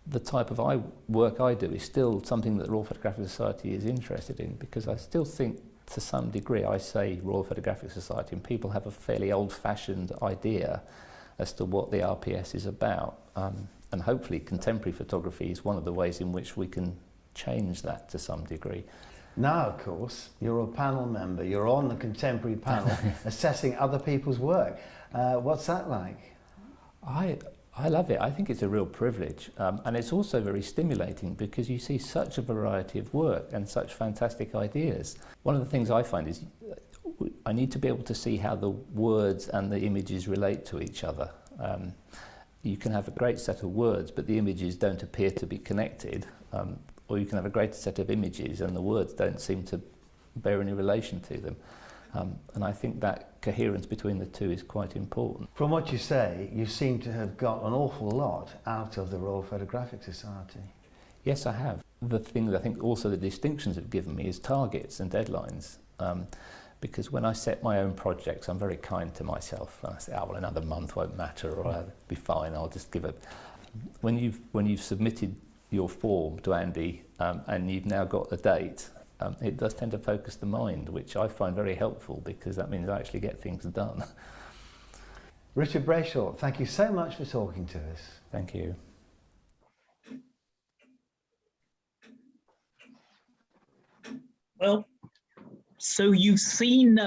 the type of work I do is still something that the Royal Photographic Society is interested in, because I still think to some degree I say Royal Photographic Society and people have a fairly old-fashioned idea as to what the RPS is about, and hopefully contemporary photography is one of the ways in which we can change that to some degree. Now, of course, you're a panel member, you're on the contemporary panel assessing other people's work. What's that like? I love it. I think it's a real privilege, and it's also very stimulating because you see such a variety of work and such fantastic ideas. One of the things I find is I need to be able to see how the words and the images relate to each other. You can have a great set of words, but the images don't appear to be connected, or you can have a great set of images and the words don't seem to bear any relation to them. And I think that coherence between the two is quite important. From what you say, you seem to have got an awful lot out of the Royal Photographic Society. Yes, I have. The thing that I think also the distinctions have given me is targets and deadlines. Because when I set my own projects, I'm very kind to myself. I say, oh, well, another month won't matter, or I'll be fine, I'll just give it. When you've submitted your form to Andy and you've now got the date, it does tend to focus the mind, which I find very helpful because that means I actually get things done. Richard Brayshaw, thank you so much for talking to us. Thank you. Well, so you've seen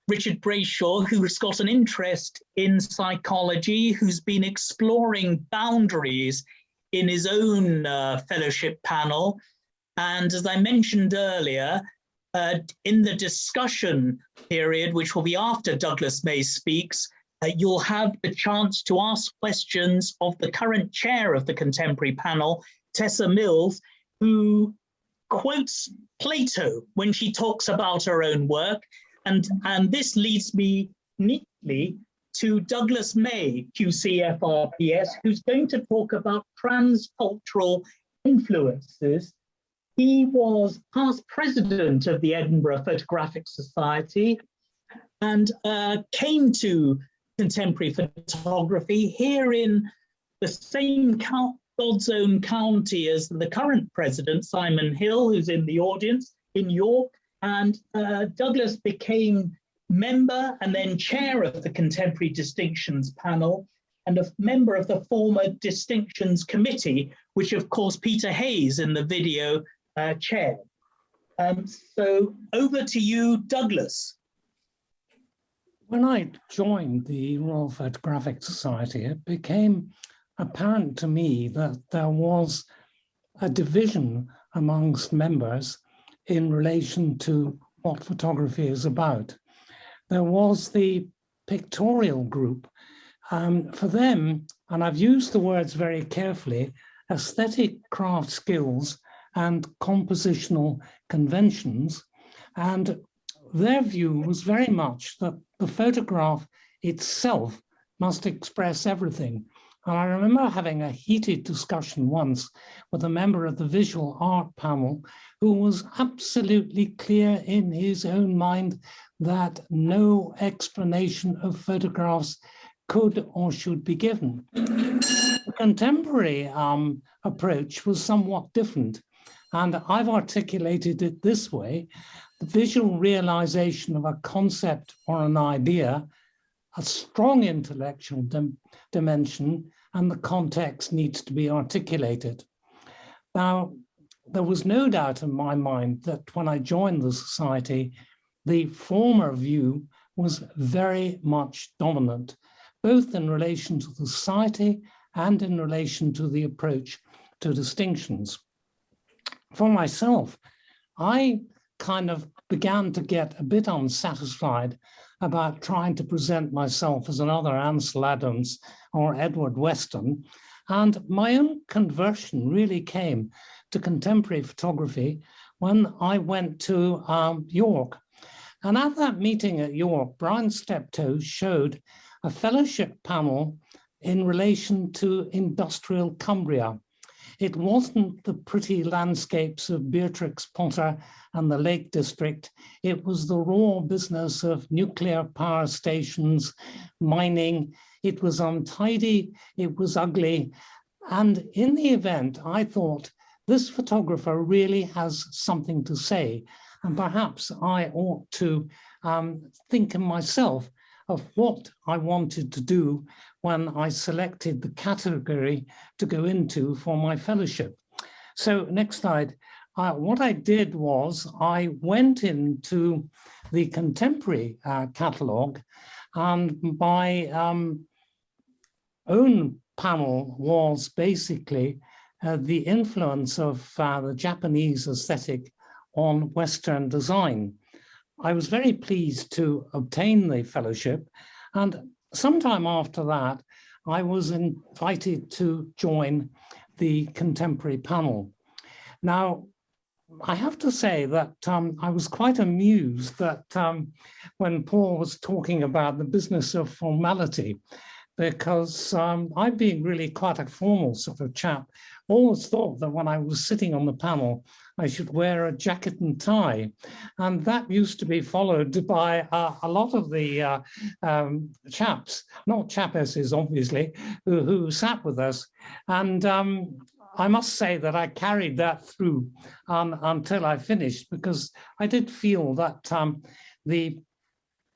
Richard Brayshaw, who's got an interest in psychology, who's been exploring boundaries in his own fellowship panel. And as I mentioned earlier, in the discussion period, which will be after Douglas May speaks, you'll have the chance to ask questions of the current chair of the contemporary panel, Tessa Mills, who quotes Plato when she talks about her own work. And this leads me neatly to Douglas May, QC FRPS, who's going to talk about transcultural influences. He was past president of the Edinburgh Photographic Society and came to contemporary photography here in the same God's own county as the current president, Simon Hill, who's in the audience, in York. And Douglas became member and then chair of the Contemporary Distinctions Panel and a member of the former Distinctions Committee, which of course Peter Hayes in the video chaired. So over to you, Douglas. When I joined the Royal Photographic Society, it became apparent to me that there was a division amongst members in relation to what photography is about. There was the pictorial group. For them, and I've used the words very carefully, aesthetic craft skills and compositional conventions, and their view was very much that the photograph itself must express everything. And I remember having a heated discussion once with a member of the visual art panel who was absolutely clear in his own mind that no explanation of photographs could or should be given. The contemporary approach was somewhat different. And I've articulated it this way: the visual realization of a concept or an idea, a strong intellectual dimension, and the context needs to be articulated. Now, there was no doubt in my mind that when I joined the society, the former view was very much dominant, both in relation to the society and in relation to the approach to distinctions. For myself, I kind of began to get a bit unsatisfied about trying to present myself as another Ansel Adams or Edward Weston. And my own conversion really came to contemporary photography when I went to York. And at that meeting at York, Brian Steptoe showed a fellowship panel in relation to industrial Cumbria. It wasn't the pretty landscapes of Beatrix Potter and the Lake District. It was the raw business of nuclear power stations, mining. It was untidy, it was ugly. And in the event, I thought, this photographer really has something to say. And perhaps I ought to think in myself of what I wanted to do when I selected the category to go into for my fellowship. So next slide. What I did was I went into the contemporary catalogue, and my own panel was basically the influence of the Japanese aesthetic on Western design. I was very pleased to obtain the fellowship, and sometime after that, I was invited to join the contemporary panel. Now, I have to say that I was quite amused that when Paul was talking about the business of formality, because I've been really quite a formal sort of chap, always thought that when I was sitting on the panel, I should wear a jacket and tie. And that used to be followed by a lot of the chaps, not chapesses, obviously, who sat with us. And I must say that I carried that through until I finished, because I did feel that the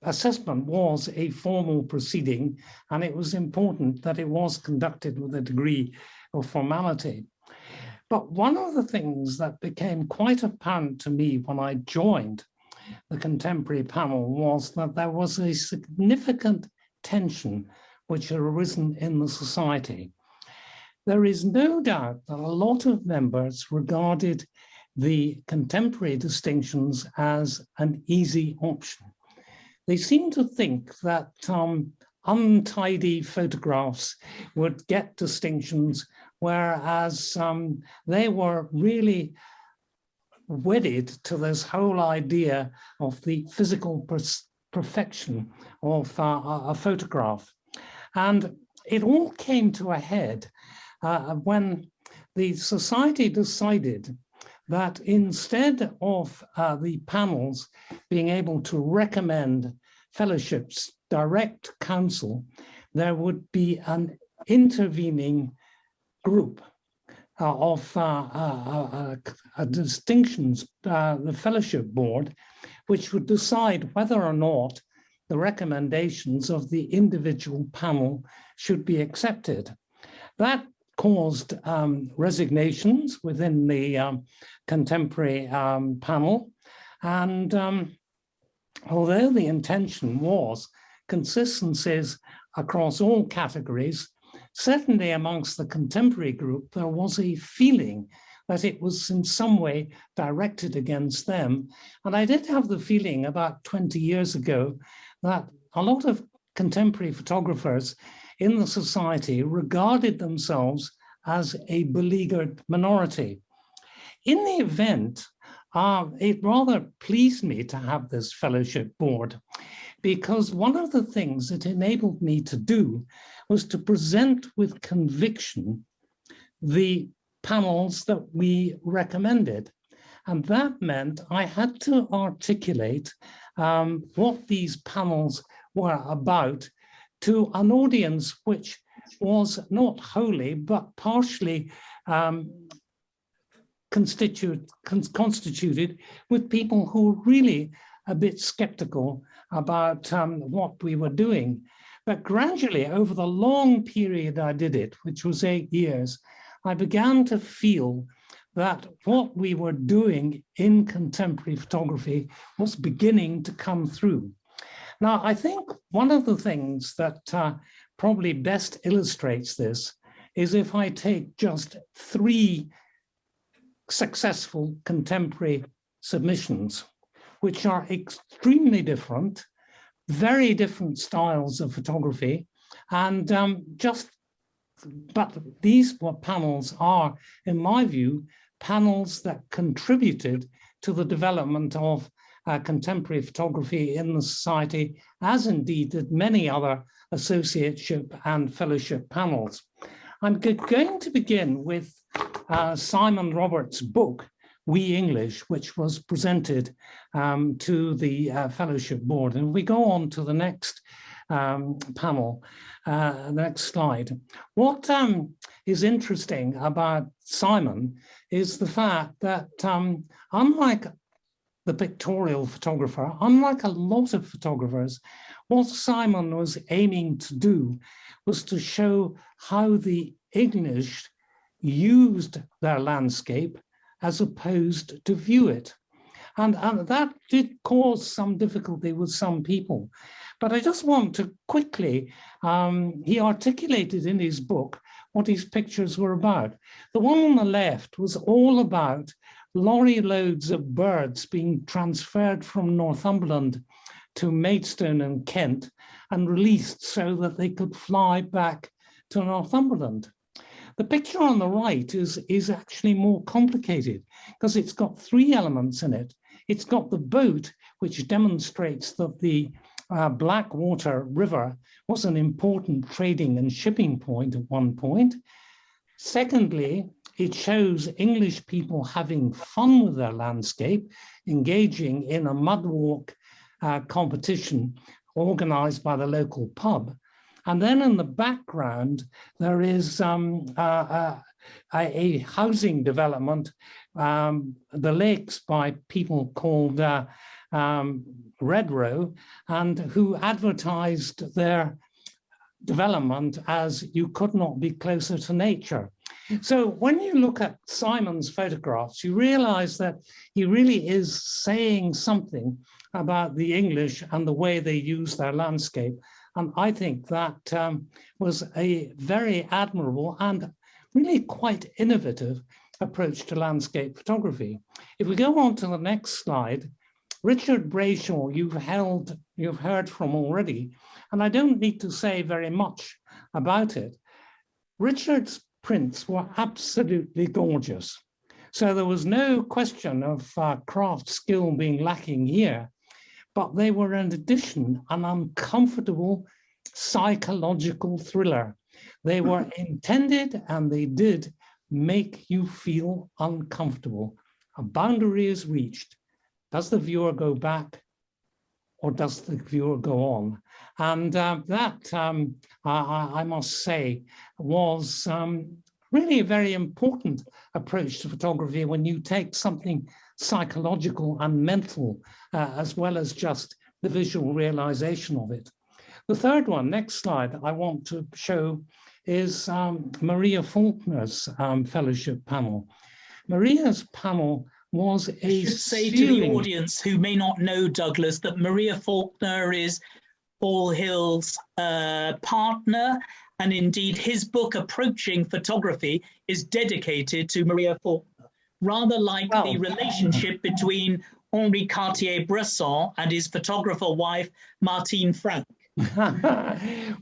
assessment was a formal proceeding, and it was important that it was conducted with a degree of formality. But one of the things that became quite apparent to me when I joined the contemporary panel was that there was a significant tension which had arisen in the society. There is no doubt that a lot of members regarded the contemporary distinctions as an easy option. They seem to think that untidy photographs would get distinctions, whereas they were really wedded to this whole idea of the physical perfection of a photograph. And it all came to a head when the society decided that instead of the panels being able to recommend fellowships direct counsel, there would be an intervening group of distinctions, the fellowship board, which would decide whether or not the recommendations of the individual panel should be accepted. That caused resignations within the contemporary panel. And although the intention was consistencies across all categories, certainly amongst the contemporary group, there was a feeling that it was in some way directed against them. And I did have the feeling about 20 years ago that a lot of contemporary photographers in the society regarded themselves as a beleaguered minority. In the event, it rather pleased me to have this fellowship board, because one of the things it enabled me to do was to present with conviction the panels that we recommended. And that meant I had to articulate what these panels were about to an audience which was not wholly, but partially constituted with people who were really a bit skeptical about what we were doing. But gradually, over the long period I did it, which was 8 years, I began to feel that what we were doing in contemporary photography was beginning to come through. Now, I think one of the things that probably best illustrates this is if I take just 3 successful contemporary submissions, which are extremely different, very different styles of photography, and but these panels are, in my view, panels that contributed to the development of contemporary photography in the society, as indeed did many other associateship and fellowship panels. I'm going to begin with Simon Roberts' book, We English, which was presented to the fellowship board. And we go on to the next panel, next slide. What is interesting about Simon is the fact that unlike the pictorial photographer, unlike a lot of photographers, what Simon was aiming to do was to show how the English used their landscape as opposed to view it. And that did cause some difficulty with some people. But I just want to quickly, he articulated in his book what his pictures were about. The one on the left was all about lorry loads of birds being transferred from Northumberland to Maidstone and Kent and released so that they could fly back to Northumberland. The picture on the right is actually more complicated because it's got three elements in it. It's got the boat, which demonstrates that the Blackwater River was an important trading and shipping point at one point. Secondly, it shows English people having fun with their landscape, engaging in a mud walk competition organized by the local pub. And then in the background, there is a housing development, the lakes by people called Redrow, and who advertised their development as you could not be closer to nature. So when you look at Simon's photographs, you realize that he really is saying something about the English and the way they use their landscape. And I think that was a very admirable and really quite innovative approach to landscape photography. If we go on to the next slide, Richard Brayshaw, you've heard from already, and I don't need to say very much about it. Richard's prints were absolutely gorgeous. So there was no question of craft skill being lacking here, but they were in addition an uncomfortable psychological thriller. They were intended and they did make you feel uncomfortable. A boundary is reached. Does the viewer go back or does the viewer go on? And that, I must say, was really a very important approach to photography when you take something psychological and mental as well as just the visual realization of it. The third one, next slide, I want to show is Maria Faulkner's fellowship panel. Maria's panel was a I should say to the audience who may not know Douglas that Maria Faulkner is Paul Hill's partner, and indeed his book Approaching Photography is dedicated to Maria Faulkner, rather like the relationship between Henri Cartier-Bresson and his photographer wife Martine Frank.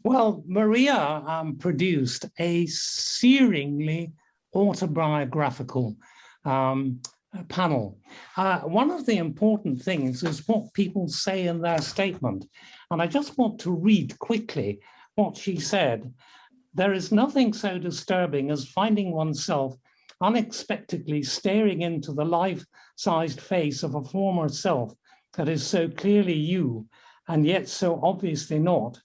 Well, Maria produced a searingly autobiographical panel. One of the important things is what people say in their statement. And I just want to read quickly what she said. There is nothing so disturbing as finding oneself unexpectedly staring into the life-sized face of a former self that is so clearly you and yet so obviously not.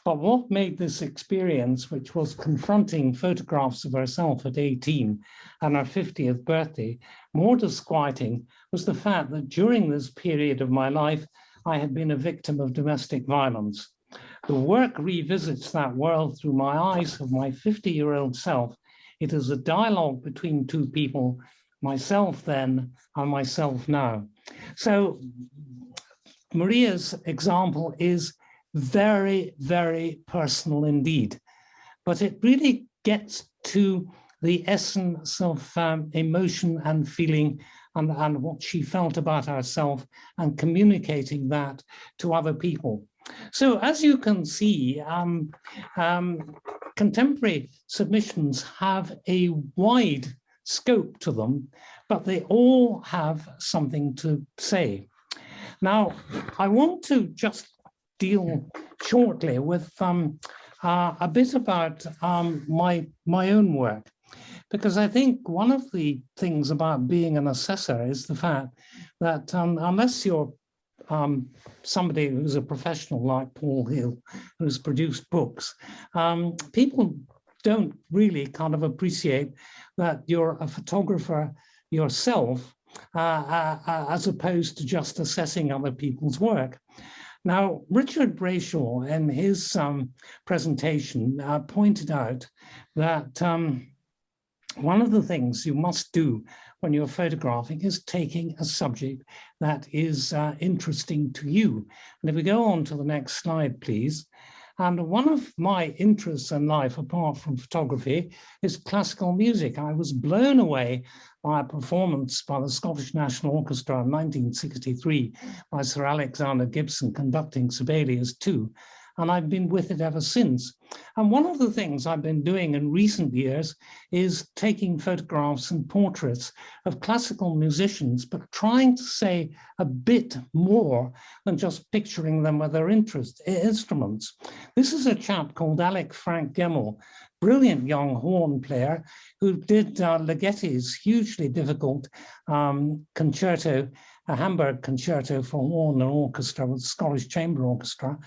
But what made this experience, which was confronting photographs of herself at 18 and her 50th birthday, more disquieting was the fact that during this period of my life, I had been a victim of domestic violence. The work revisits that world through my eyes of my 50-year-old self. It is a dialogue between two people, myself then and myself now. So Maria's example is very, very personal indeed, but it really gets to the essence of emotion and feeling and what she felt about herself and communicating that to other people. So as you can see, contemporary submissions have a wide scope to them, but they all have something to say. Now, I want to just deal shortly with a bit about my own work, because I think one of the things about being an assessor is the fact that unless you're somebody who's a professional like Paul Hill, who's produced books, people don't really kind of appreciate that you're a photographer yourself, as opposed to just assessing other people's work. Now, Richard Brayshaw in his presentation pointed out that one of the things you must do when you're photographing is taking a subject that is interesting to you. And if we go on to the next slide, please. And one of my interests in life, apart from photography, is classical music. I was blown away by a performance by the Scottish National Orchestra in 1963 by Sir Alexander Gibson conducting Sibelius II. And I've been with it ever since. And one of the things I've been doing in recent years is taking photographs and portraits of classical musicians, but trying to say a bit more than just picturing them with their instruments. This is a chap called Alec Frank Gemmell, brilliant young horn player who did Ligeti's hugely difficult concerto, a Hamburg concerto for horn and orchestra with the Scottish Chamber Orchestra.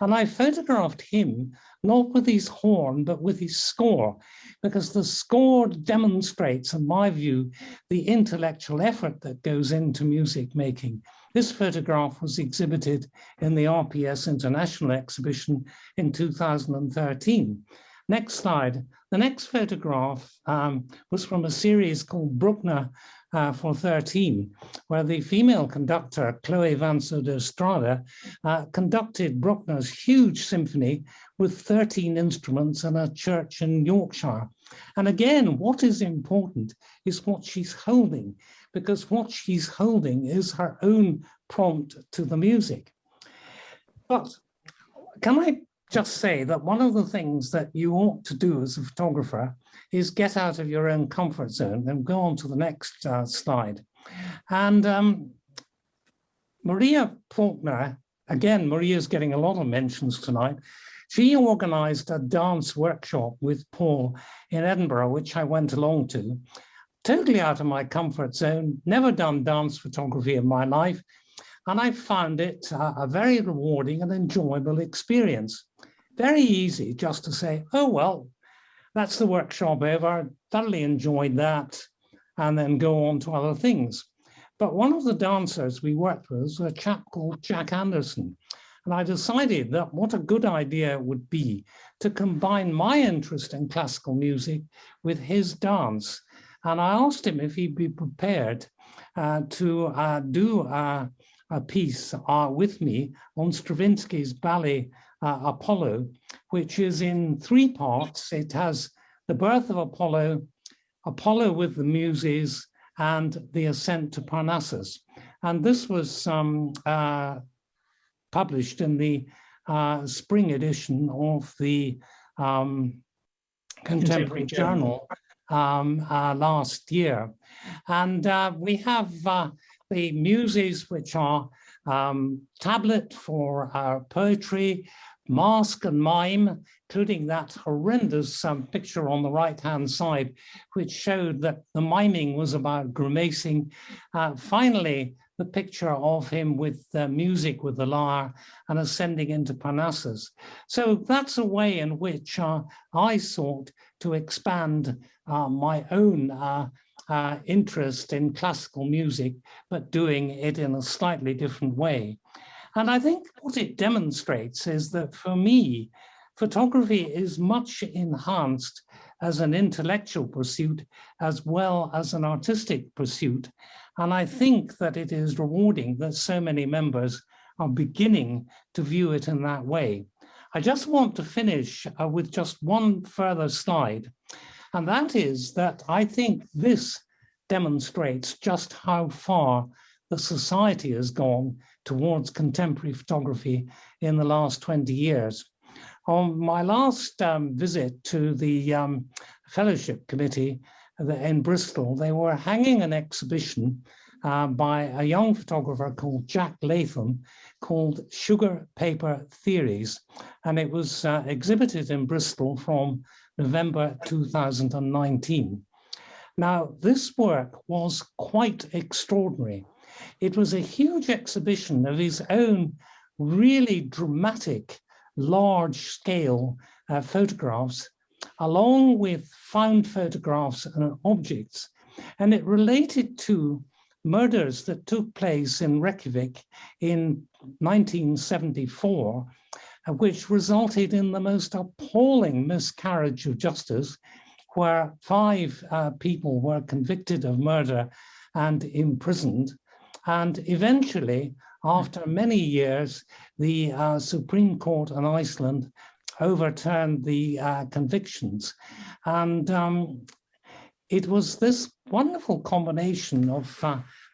And I photographed him, not with his horn, but with his score, because the score demonstrates, in my view, the intellectual effort that goes into music making. This photograph was exhibited in the RPS International Exhibition in 2013. Next slide. The next photograph was from a series called Bruckner for 13, where the female conductor, Chloe Vanso de Estrada, conducted Bruckner's huge symphony with 13 instruments in a church in Yorkshire. And again, what is important is what she's holding, because what she's holding is her own prompt to the music. But can I just say that one of the things that you ought to do as a photographer is get out of your own comfort zone, and go on to the next slide. And Maria Faulkner, again, Maria's getting a lot of mentions tonight. She organized a dance workshop with Paul in Edinburgh, which I went along to. Totally out of my comfort zone, never done dance photography in my life. And I found it a very rewarding and enjoyable experience. Very easy just to say, oh, well, that's the workshop over, thoroughly enjoyed that, and then go on to other things. But one of the dancers we worked with was a chap called Jack Anderson. And I decided that what a good idea it would be to combine my interest in classical music with his dance. And I asked him if he'd be prepared to do a piece with me on Stravinsky's ballet Apollo, which is in 3 parts. It has the birth of Apollo, Apollo with the Muses, and the ascent to Parnassus. And this was published in the spring edition of the Contemporary Journal last year. And we have the Muses, which are tablet for poetry, mask and mime, including that horrendous picture on the right-hand side, which showed that the miming was about grimacing. Finally, the picture of him with music with the lyre and ascending into Parnassus. So that's a way in which I sought to expand my own interest in classical music, but doing it in a slightly different way. And I think what it demonstrates is that for me, photography is much enhanced as an intellectual pursuit as well as an artistic pursuit. And I think that it is rewarding that so many members are beginning to view it in that way. I just want to finish with just one further slide. And that is that I think this demonstrates just how far the society has gone towards contemporary photography in the last 20 years. On my last visit to the fellowship committee, in Bristol, they were hanging an exhibition by a young photographer called Jack Latham called Sugar Paper Theories. And it was exhibited in Bristol from November 2019. Now, this work was quite extraordinary. It was a huge exhibition of his own really dramatic, large-scale photographs, along with found photographs and objects. And it related to murders that took place in Reykjavik in 1974, which resulted in the most appalling miscarriage of justice, where 5 people were convicted of murder and imprisoned. And eventually, after many years, the Supreme Court in Iceland overturned the convictions. And it was this wonderful combination of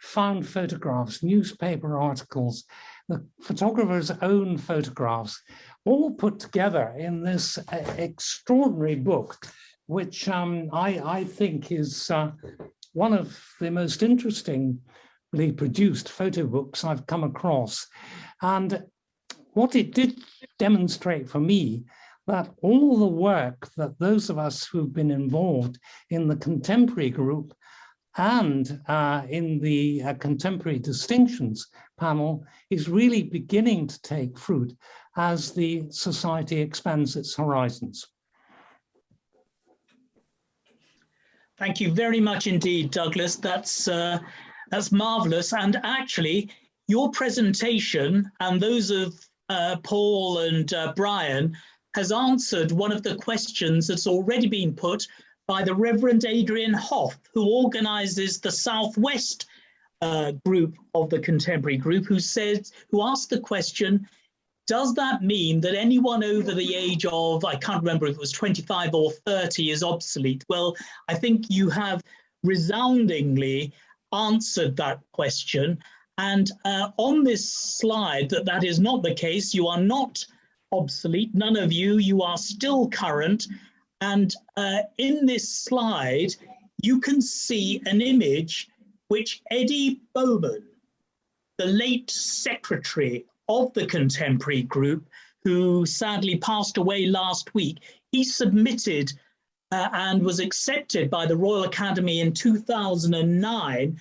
found photographs, newspaper articles, the photographer's own photographs, all put together in this extraordinary book, which I think is one of the most interestingly produced photo books I've come across. And what it did demonstrate for me, that all the work that those of us who've been involved in the contemporary group and in the contemporary distinctions panel is really beginning to take fruit as the society expands its horizons. Thank you very much indeed, Douglas. That's marvelous. And actually, your presentation and those of Paul and Brian has answered one of the questions that's already been put by the Reverend Adrian Hoff, who organizes the Southwest group of the contemporary group, who asked the question, does that mean that anyone over the age of, I can't remember if it was 25 or 30, is obsolete? Well, I think you have resoundingly answered that question. And on this slide, that is not the case. You are not obsolete, none of you, you are still current. And in this slide, you can see an image which Eddie Bowman, the late secretary of the contemporary group, who sadly passed away last week, he submitted and was accepted by the Royal Academy in 2009.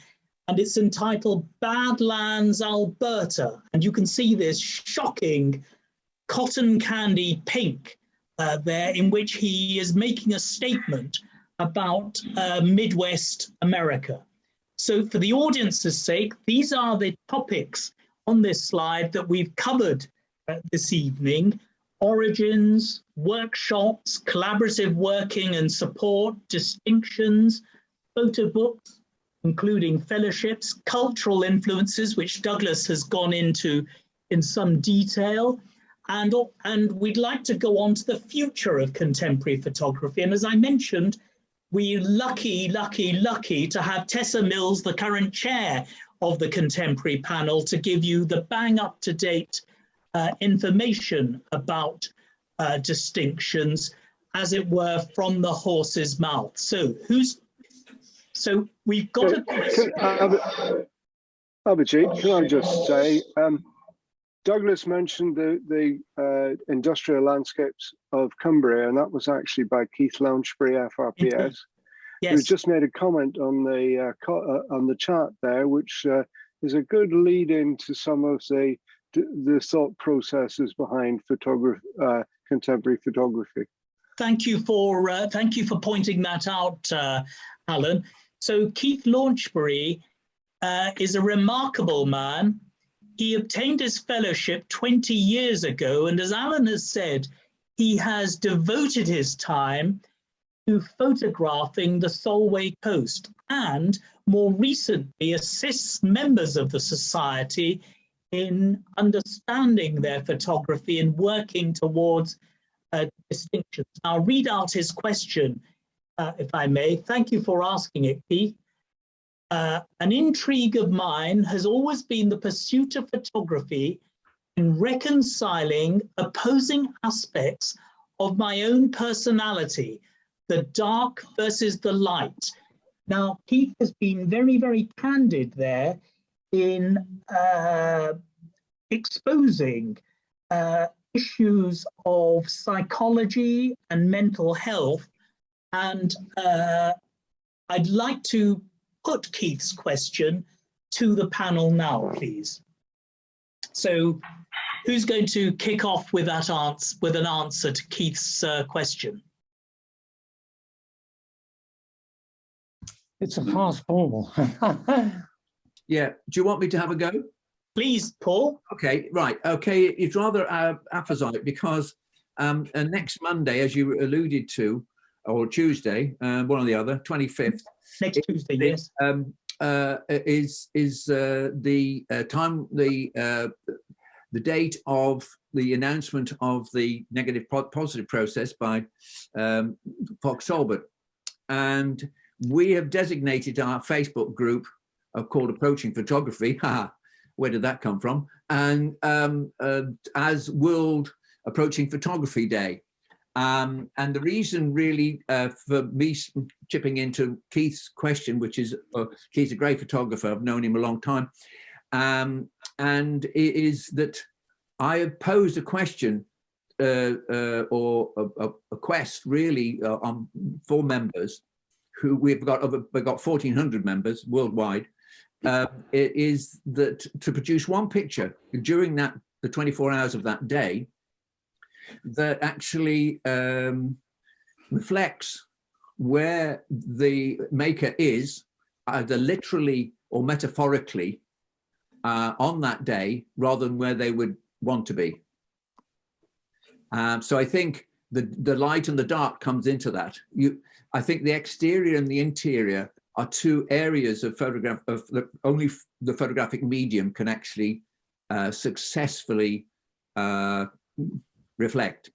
And it's entitled Badlands, Alberta. And you can see this shocking cotton candy pink there, in which he is making a statement about Midwest America. So for the audience's sake, these are the topics on this slide that we've covered this evening: origins, workshops, collaborative working and support, distinctions, photo books, including fellowships, cultural influences, which Douglas has gone into in some detail. And we'd like to go on to the future of contemporary photography. And as I mentioned, we're lucky to have Tessa Mills, the current chair of the contemporary panel, to give you the bang up-to-date information about distinctions, as it were, from the horse's mouth. So we've got a question. Avijit, can I just say, Douglas mentioned the industrial landscapes of Cumbria, and that was actually by Keith Lounsbury, FRPS, yes, who just made a comment on the chart there, which is a good lead into some of the thought processes behind contemporary photography. Thank you for pointing that out, Alan. So Keith Lounsbury is a remarkable man. He obtained his fellowship 20 years ago, and as Alan has said, he has devoted his time to photographing the Solway Coast, and more recently assists members of the society in understanding their photography and working towards distinctions. I'll read out his question, if I may. Thank you for asking it, Keith. An intrigue of mine has always been the pursuit of photography in reconciling opposing aspects of my own personality, the dark versus the light, Now, Keith has been very, very candid there in exposing issues of psychology and mental health. And I'd like to put Keith's question to the panel now, please. So who's going to kick off with that answer, with an answer to Keith's question? It's a fast ball. Yeah, do you want me to have a go? Please, Paul. Okay, right. Okay, it's rather apposite because next Monday, as you alluded to, or Tuesday, one or the other, 25th. Next Tuesday, yes. Is the time, the date of the announcement of the negative positive process by Fox Talbot. And we have designated our Facebook group called Approaching Photography. Where did that come from? And as World Approaching Photography Day. And the reason really for me chipping into Keith's question, which is, Keith's a great photographer, I've known him a long time, and it is that I have posed a question or a quest really for members who we've got 1,400 members worldwide. It is that to produce one picture during the 24 hours of that day that actually reflects where the maker is, either literally or metaphorically, on that day, rather than where they would want to be. So I think the light and the dark comes into that. I think the exterior and the interior are two areas of photograph of only the photographic medium can actually successfully reflect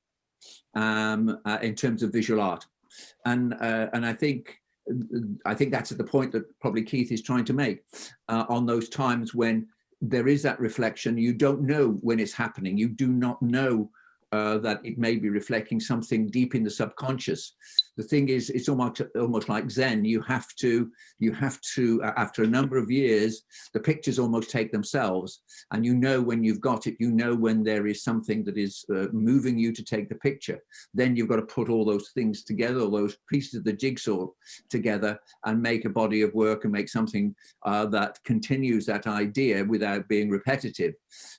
in terms of visual art, and I think that's at the point that probably Keith is trying to make on those times when there is that reflection. You don't know when it's happening. You do not know that it may be reflecting something deep in the subconscious. The thing is, it's almost like Zen. You have to after a number of years, the pictures almost take themselves, and you know when you've got it. You know when there is something that is moving you to take the picture. Then you've got to put all those things together, all those pieces of the jigsaw together, and make a body of work and make something that continues that idea without being repetitive.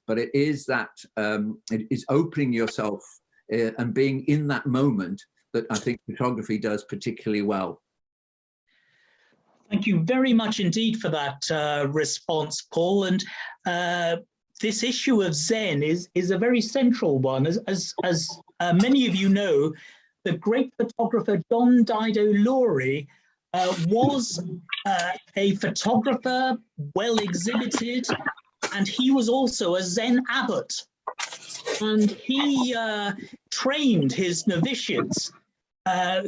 But it is that it is opening yourself and being in that moment that I think photography does particularly well. Thank you very much indeed for that response, Paul. And this issue of Zen is a very central one. As many of you know, the great photographer John Dido Laurie was a photographer, well exhibited, and he was also a Zen abbot. And he trained his novitiates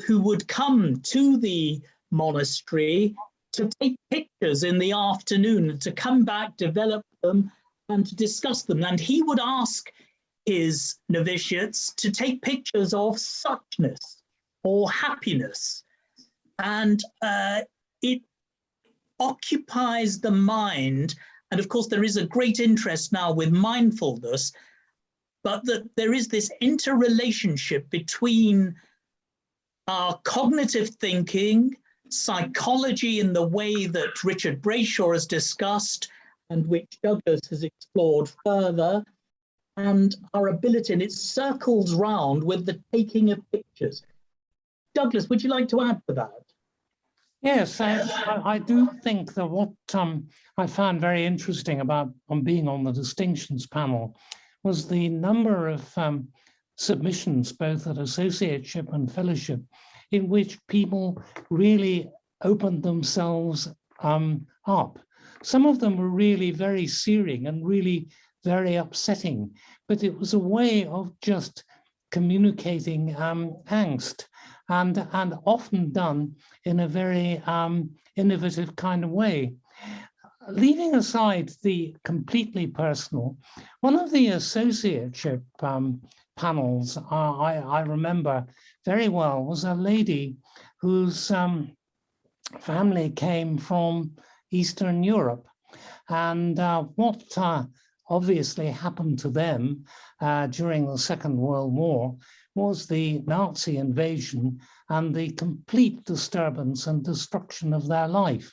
who would come to the monastery to take pictures in the afternoon, to come back, develop them, and to discuss them. And he would ask his novitiates to take pictures of suchness or happiness. And it occupies the mind. And of course, there is a great interest now with mindfulness, but that there is this interrelationship between our cognitive thinking, psychology in the way that Richard Brayshaw has discussed and which Douglas has explored further, and our ability, and it circles round with the taking of pictures. Douglas, would you like to add to that? Yes, I do think that what I found very interesting about being on the distinctions panel was the number of submissions, both at associateship and fellowship, in which people really opened themselves up. Some of them were really very searing and really very upsetting, but it was a way of just communicating angst, and often done in a very innovative kind of way. Leaving aside the completely personal, one of the associateship panels I remember very well was a lady whose family came from Eastern Europe. And what obviously happened to them during the Second World War was the Nazi invasion and the complete disturbance and destruction of their life.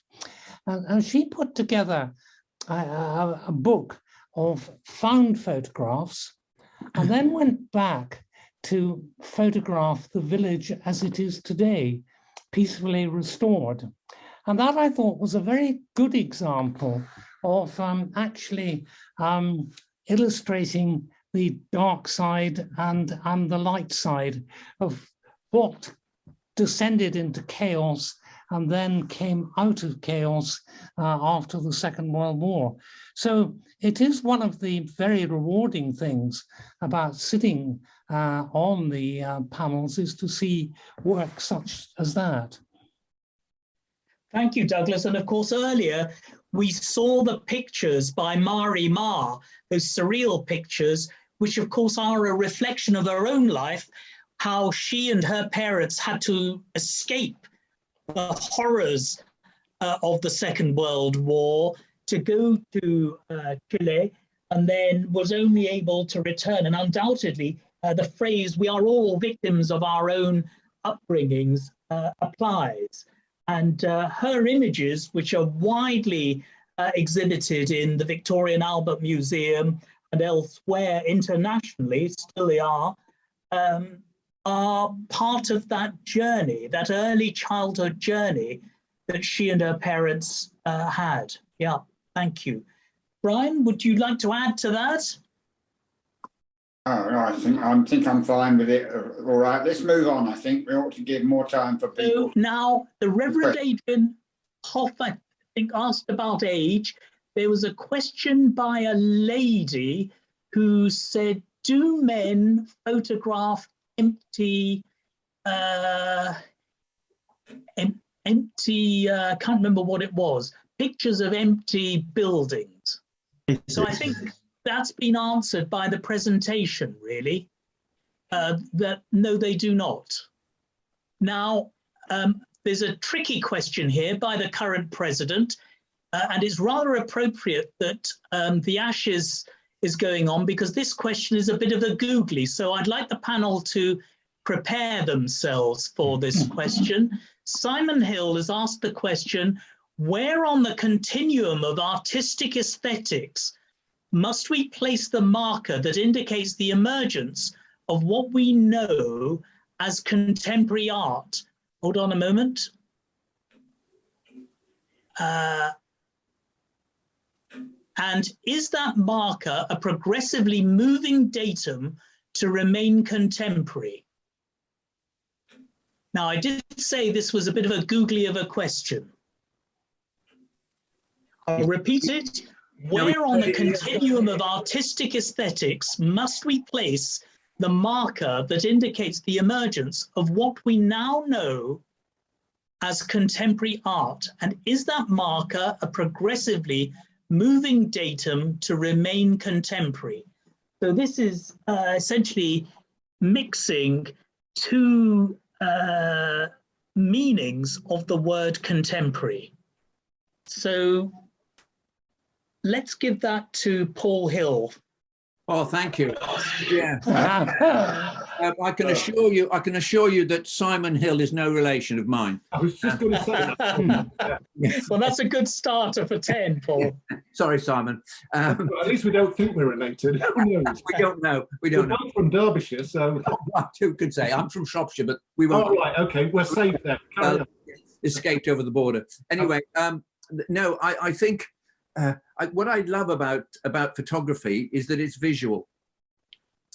And she put together a book of found photographs and then went back to photograph the village as it is today, peacefully restored. And that, I thought, was a very good example of actually illustrating the dark side and the light side of what descended into chaos and then came out of chaos after the Second World War. So it is one of the very rewarding things about sitting on the panels, is to see work such as that. Thank you, Douglas. And of course, earlier we saw the pictures by Mari Mahr, those surreal pictures, which of course are a reflection of her own life, how she and her parents had to escape the horrors of the Second World War to go to Chile, and then was only able to return. And undoubtedly, the phrase, "we are all victims of our own upbringings," applies. And her images, which are widely exhibited in the Victoria and Albert Museum and elsewhere internationally, still they are part of that journey, that early childhood journey that she and her parents had. Yeah, thank you. Brian, would you like to add to that? Oh, no, I think I'm fine with it. All right, let's move on. I think we ought to give more time for people. So now, the Reverend Adrian Hoff, I think, asked about age. There was a question by a lady who said, do men photograph empty, I can't remember what it was, pictures of empty buildings? So I think that's been answered by the presentation, really, that no, they do not. Now, there's a tricky question here by the current president, and it's rather appropriate that the ASHES is going on, because this question is a bit of a googly. So I'd like the panel to prepare themselves for this question. Simon Hill has asked the question, where on the continuum of artistic aesthetics must we place the marker that indicates the emergence of what we know as contemporary art? Hold on a moment. And is that marker a progressively moving datum to remain contemporary? Now, I did say this was a bit of a googly of a question. I'll repeat it. Where on the continuum of artistic aesthetics must we place the marker that indicates the emergence of what we now know as contemporary art? And is that marker a progressively moving datum to remain contemporary? So this is essentially mixing two meanings of the word contemporary. So let's give that to Paul Hill. Oh, thank you. Yeah. I can assure you that Simon Hill is no relation of mine. I was just going to say that. Well, that's a good starter for 10, Paul. Sorry, Simon. At least we don't think we're related. Who knows? We don't know. We don't know. I'm from Derbyshire, so I too could say I'm from Shropshire, but we won't. Oh, right, okay, we're safe then. Escaped over the border. Anyway, no, I think what I love about photography is that it's visual.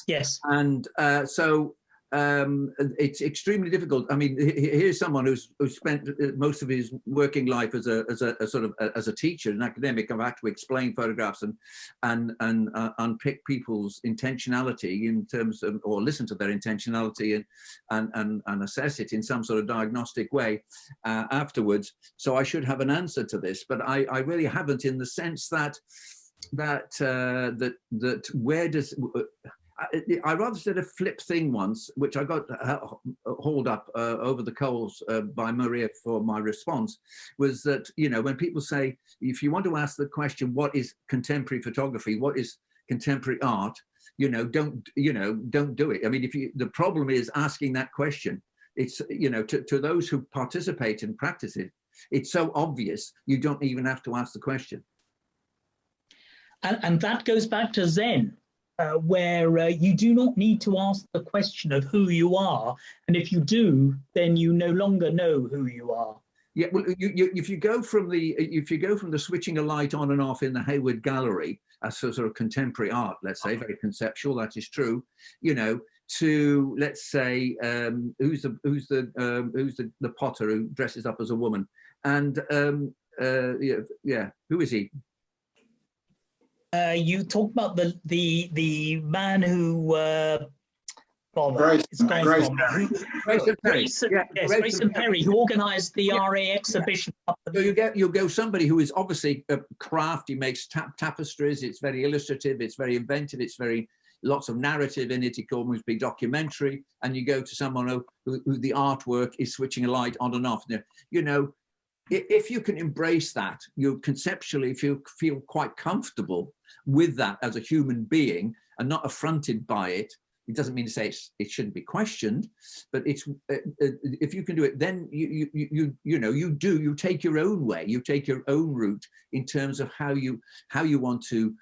Yes. And so it's extremely difficult. I mean, here's someone who's spent most of his working life as a teacher, an academic. I've had to explain photographs and unpick people's intentionality in terms of, or listen to their intentionality and assess it in some sort of diagnostic way afterwards. So I should have an answer to this, but I really haven't, in the sense that where does I rather said a flip thing once, which I got hauled up over the coals by Maria for my response, was that, you know, when people say, if you want to ask the question, what is contemporary photography? What is contemporary art? You know, don't do it. I mean, the problem is asking that question. It's, you know, to those who participate and practice it, it's so obvious, you don't even have to ask the question. And that goes back to Zen, where you do not need to ask the question of who you are. And if you do, then you no longer know who you are. Yeah, well, if you go from the switching a light on and off in the Hayward Gallery as sort of contemporary art, let's say, very conceptual, that is true, you know, to, let's say, who's the potter who dresses up as a woman, and who is he? You talk about the man who Grayson Perry, who organised the RA exhibition. So you'll go somebody who is obviously a craft. He makes tapestries. It's very illustrative. It's very inventive. It's very lots of narrative in it. It can almost be documentary. And you go to someone who the artwork is switching a light on and off. You know, if you can embrace that, you conceptually, if you feel quite comfortable with that as a human being and not affronted by it, it doesn't mean to say it shouldn't be questioned, but it's if you can do it, then you take your own way, you take your own route in terms of how you want to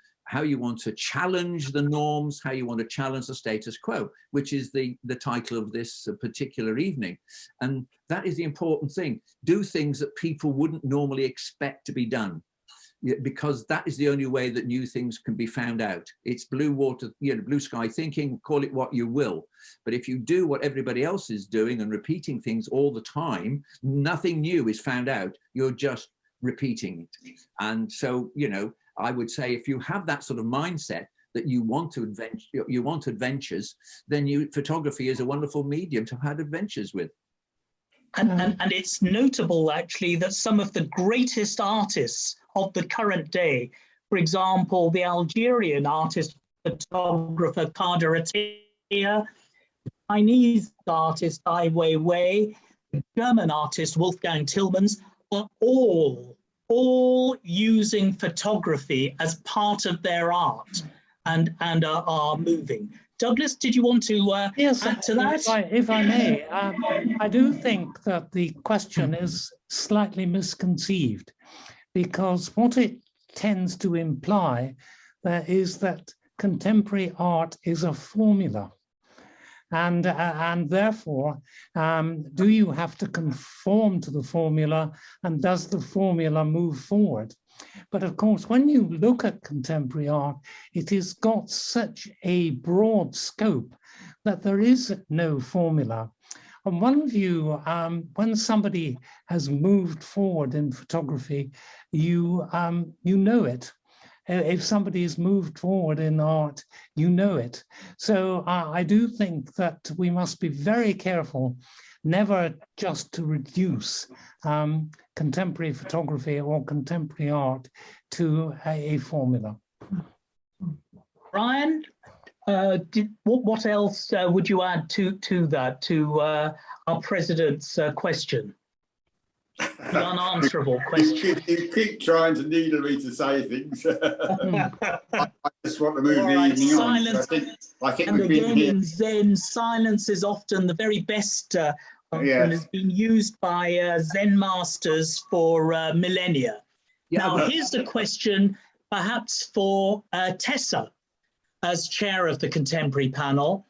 challenge the norms, how you want to challenge the status quo, which is the title of this particular evening. And that is the important thing. Do things that people wouldn't normally expect to be done, because that is the only way that new things can be found out. It's blue water, you know, blue sky thinking, call it what you will. But if you do what everybody else is doing and repeating things all the time, nothing new is found out. You're just repeating it. And so, you know, I would say if you have that sort of mindset that you want adventures, then photography is a wonderful medium to have adventures with. And it's notable actually that some of the greatest artists of the current day, for example, the Algerian artist photographer Kader Attia, the Chinese artist Ai Weiwei, the German artist Wolfgang Tillmans, are all using photography as part of their art and are moving. Douglas, did you want to add to that? If I may, I do think that the question is slightly misconceived, because what it tends to imply is that contemporary art is a formula. And therefore, do you have to conform to the formula, and does the formula move forward? But of course, when you look at contemporary art, it has got such a broad scope that there is no formula. On one view, when somebody has moved forward in photography, you know it. If somebody has moved forward in art, you know it. So I do think that we must be very careful never just to reduce contemporary photography or contemporary art to a formula. Brian, what else would you add to that, to our president's question? The unanswerable question. You keep trying to needle me to say things. I just want to move the evening silence, on. I think and we've been again, here. in Zen, silence is often the very best and has been used by Zen masters for millennia. Now, here's a question perhaps for Tessa as chair of the contemporary panel.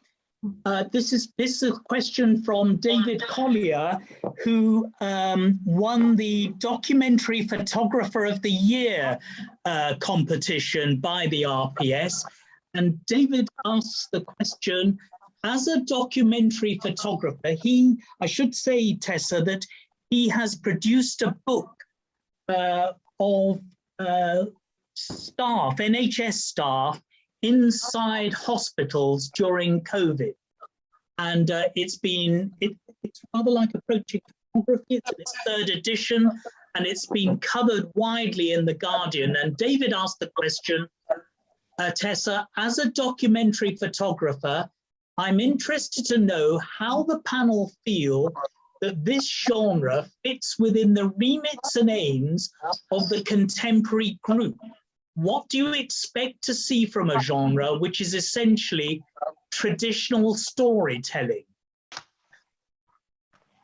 This is a question from David Collier, who won the Documentary Photographer of the Year competition by the RPS. And David asks the question, as a documentary photographer, I should say, Tessa, that he has produced a book of staff, NHS staff, inside hospitals during COVID. And it's rather like approaching photography. It's in its third edition, and it's been covered widely in The Guardian. And David asked the question, Tessa, as a documentary photographer, I'm interested to know how the panel feel that this genre fits within the remits and aims of the contemporary group. What do you expect to see from a genre which is essentially traditional storytelling?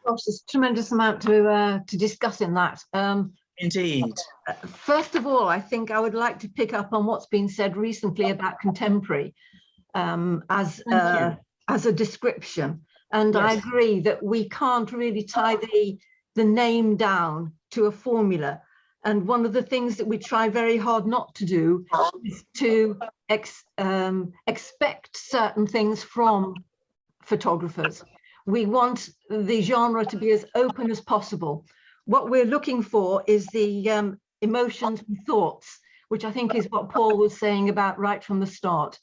Gosh, there's a tremendous amount to discuss in that. Indeed. First of all, I think I would like to pick up on what's been said recently about contemporary as a description. And Yes. I agree that we can't really tie the name down to a formula. And one of the things that we try very hard not to do is to expect certain things from photographers. We want the genre to be as open as possible. What we're looking for is the emotions and thoughts, which I think is what Paul was saying about right from the start.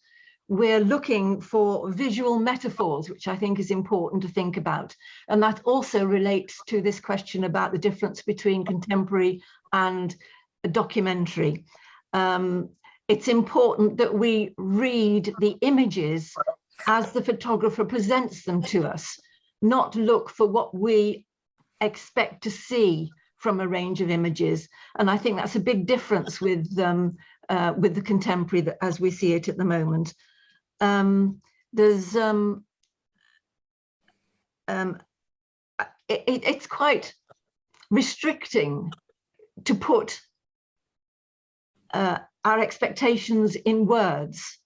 We're looking for visual metaphors, which I think is important to think about. And that also relates to this question about the difference between contemporary and documentary. It's important that we read the images as the photographer presents them to us, not look for what we expect to see from a range of images. And I think that's a big difference with the contemporary as we see it at the moment. It's quite restricting to put our expectations in words,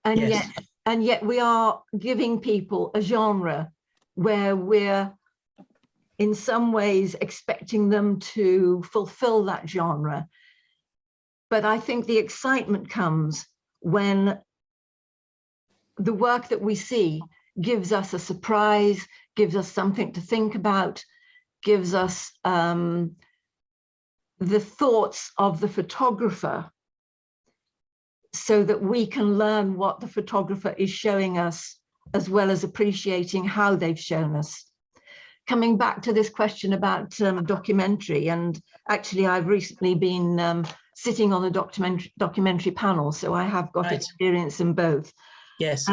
and Yes. yet we are giving people a genre where we're in some ways expecting them to fulfill that genre. But I think the excitement comes when the work that we see gives us a surprise, gives us something to think about, gives us the thoughts of the photographer, so that we can learn what the photographer is showing us, as well as appreciating how they've shown us. Coming back to this question about documentary, and actually I've recently been sitting on a documentary panel, so I have got experience in both. Yes.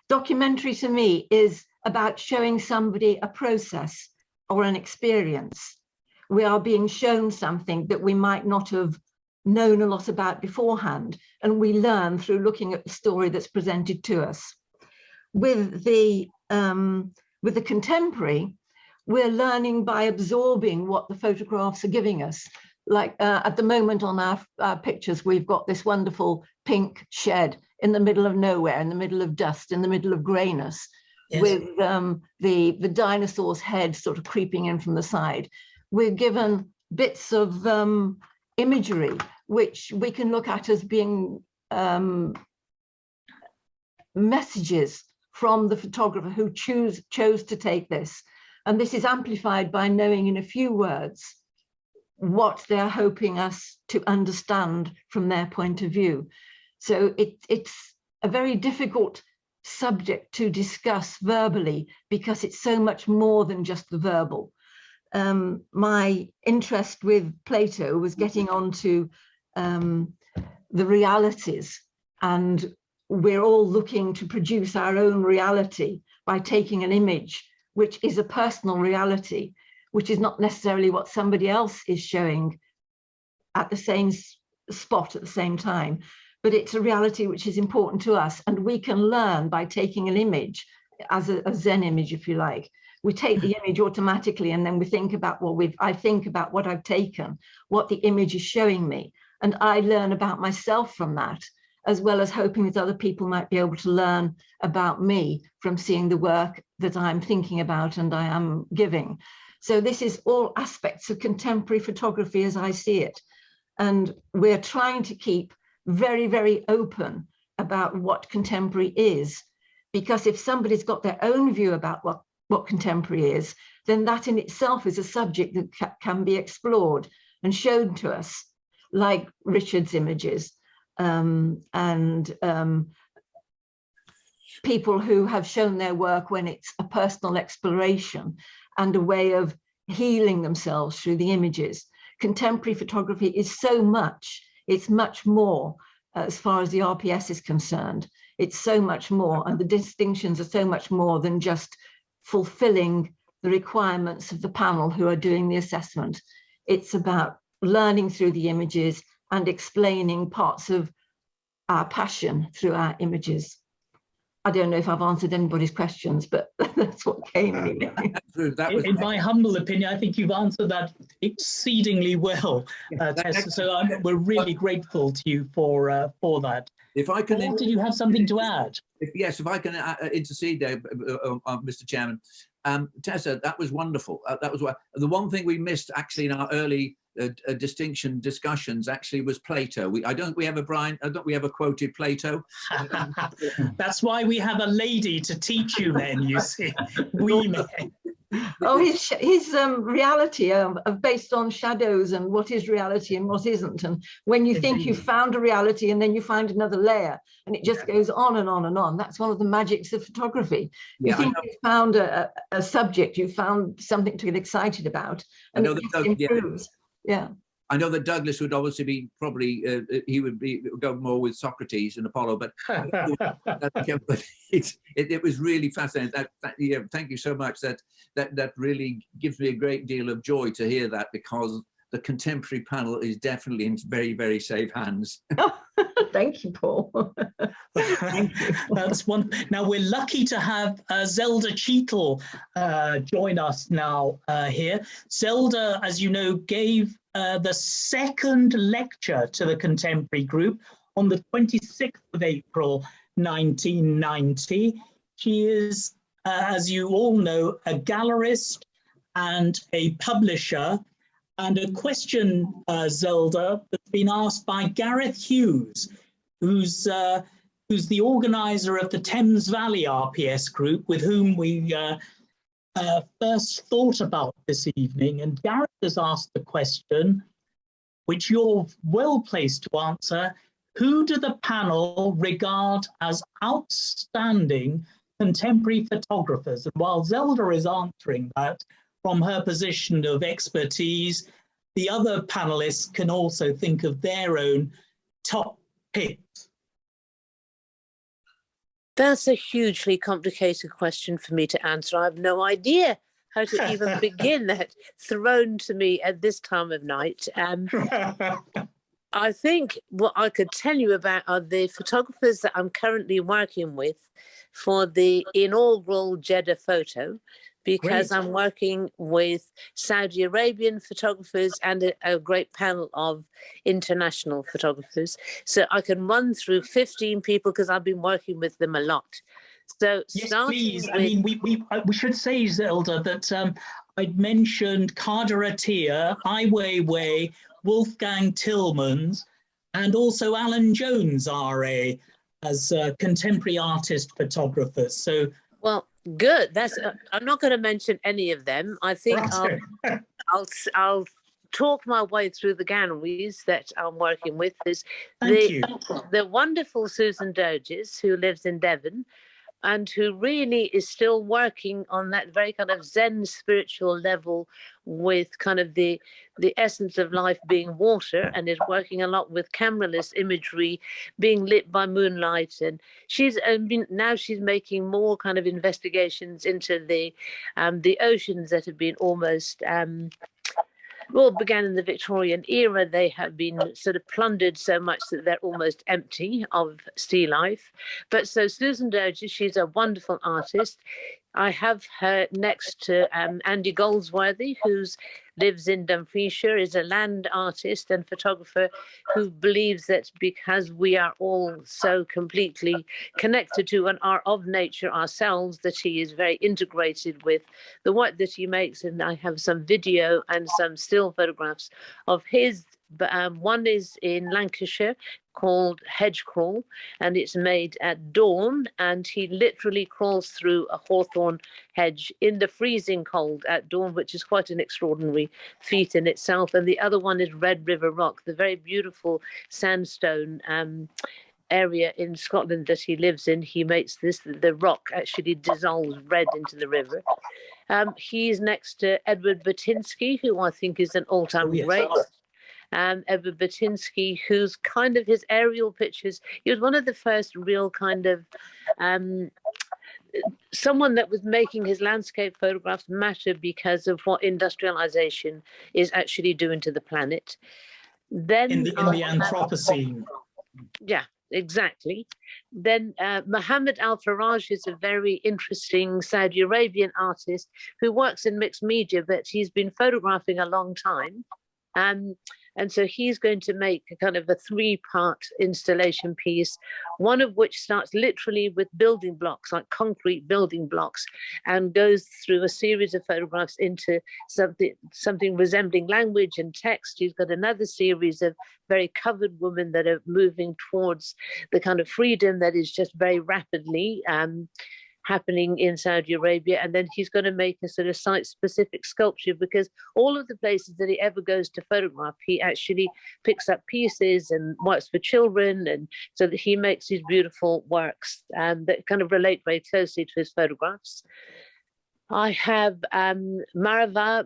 Documentary to me is about showing somebody a process or an experience. We are being shown something that we might not have known a lot about beforehand, and we learn through looking at the story that's presented to us. With the contemporary, we're learning by absorbing what the photographs are giving us. Like at the moment on our pictures, we've got this wonderful pink shed in the middle of nowhere, in the middle of dust, in the middle of greyness, Yes. with the dinosaur's head sort of creeping in from the side. We're given bits of imagery which we can look at as being messages from the photographer who chose to take this. And this is amplified by knowing in a few words what they're hoping us to understand from their point of view. So it's a very difficult subject to discuss verbally, because it's so much more than just the verbal. My interest with Plato was getting onto the realities, and we're all looking to produce our own reality by taking an image which is a personal reality, which is not necessarily what somebody else is showing at the same spot at the same time, but it's a reality which is important to us. And we can learn by taking an image as a Zen image, if you like. We take the image automatically, and then we think about I think about what I've taken, what the image is showing me, and I learn about myself from that, as well as hoping that other people might be able to learn about me from seeing the work that I'm thinking about and I am giving. So this is all aspects of contemporary photography as I see it. And we're trying to keep very, very open about what contemporary is, because if somebody's got their own view about what contemporary is, then that in itself is a subject that can be explored and shown to us, like Richard's images, and people who have shown their work when it's a personal exploration and a way of healing themselves through the images. Contemporary photography is so much, it's much more as far as the RPS is concerned. It's so much more, and the distinctions are so much more than just fulfilling the requirements of the panel who are doing the assessment. It's about learning through the images and explaining parts of our passion through our images. I don't know if I've answered anybody's questions, but that's what came anyway. In my humble opinion, I think you've answered that exceedingly well, Tessa. So we're really grateful to you for that. If I can, Paul, did you have something to add? Yes, if I can intercede there, Mr. Chairman. Tessa, that was wonderful. That was the one thing we missed actually in our early distinction discussions actually was Plato. We have a quoted Plato. That's why we have a lady to teach you men, you see. We men. Oh, his reality based on shadows and what is reality and what isn't. And when you think you've found a reality and then you find another layer and it just goes on and on and on. That's one of the magics of photography. You think you've found a subject, you found something to get excited about, and it just improves. Yeah. I know that Douglas would obviously be probably he would go more with Socrates and Apollo, but it was really fascinating. Thank you so much. That really gives me a great deal of joy to hear that, because the contemporary panel is definitely in very, very safe hands. Thank you, Paul. Thank you. That's one. Now we're lucky to have Zelda Cheatle join us now here. Zelda, as you know, gave the second lecture to the contemporary group on the 26th of April, 1990. She is, as you all know, a gallerist and a publisher. And a question, Zelda, that's been asked by Gareth Hughes, who's the organizer of the Thames Valley RPS group, with whom we first thought about this evening. And Gareth has asked the question, which you're well placed to answer: who do the panel regard as outstanding contemporary photographers? And while Zelda is answering that from her position of expertise, the other panelists can also think of their own top picks. That's a hugely complicated question for me to answer. I have no idea how to even begin that, thrown to me at this time of night. I think what I could tell you about are the photographers that I'm currently working with for the inaugural Jeddah photo, because I'm working with Saudi Arabian photographers and a great panel of international photographers. So I can run through 15 people because I've been working with them a lot. So yes, please. I mean, we should say, Zelda, that I'd mentioned Kader Attia, Ai Weiwei, Wolfgang Tillmans, and also Alan Jones, RA, as contemporary artist photographers. So, well, good. That's. I'm not going to mention any of them. I think I'll talk my way through the galleries that I'm working with. There's the wonderful Susan Doges, who lives in Devon, and who really is still working on that very kind of Zen spiritual level with kind of the essence of life being water, and is working a lot with cameraless imagery being lit by moonlight. And she's now she's making more kind of investigations into the oceans that have been almost well, began in the Victorian era. They have been sort of plundered so much that they're almost empty of sea life. But so Susan Doges, she's a wonderful artist. I have her next to Andy Goldsworthy, who lives in Dumfriesshire, is a land artist and photographer who believes that because we are all so completely connected to and are of nature ourselves, that he is very integrated with the work that he makes. And I have some video and some still photographs of his. One is in Lancashire called Hedge Crawl, and it's made at dawn, and he literally crawls through a hawthorn hedge in the freezing cold at dawn, which is quite an extraordinary feat in itself. And the other one is Red River Rock, the very beautiful sandstone area in Scotland that he lives in. He makes the rock actually dissolves red into the river. He's next to Edward Batinsky, who I think is an all-time great. Edward Batinsky, who's kind of his aerial pictures. He was one of the first real kind of someone that was making his landscape photographs matter because of what industrialization is actually doing to the planet. Then in the Anthropocene. Yeah, exactly. Then Mohammed Al-Faraj is a very interesting Saudi Arabian artist who works in mixed media, but he's been photographing a long time. And so he's going to make a kind of a 3-part installation piece, one of which starts literally with building blocks, like concrete building blocks, and goes through a series of photographs into something resembling language and text. He's got another series of very covered women that are moving towards the kind of freedom that is just very rapidly happening in Saudi Arabia. And then he's going to make a sort of site-specific sculpture, because all of the places that he ever goes to photograph, he actually picks up pieces and works for children, and so that he makes these beautiful works that kind of relate very closely to his photographs. I have Mari Mahr,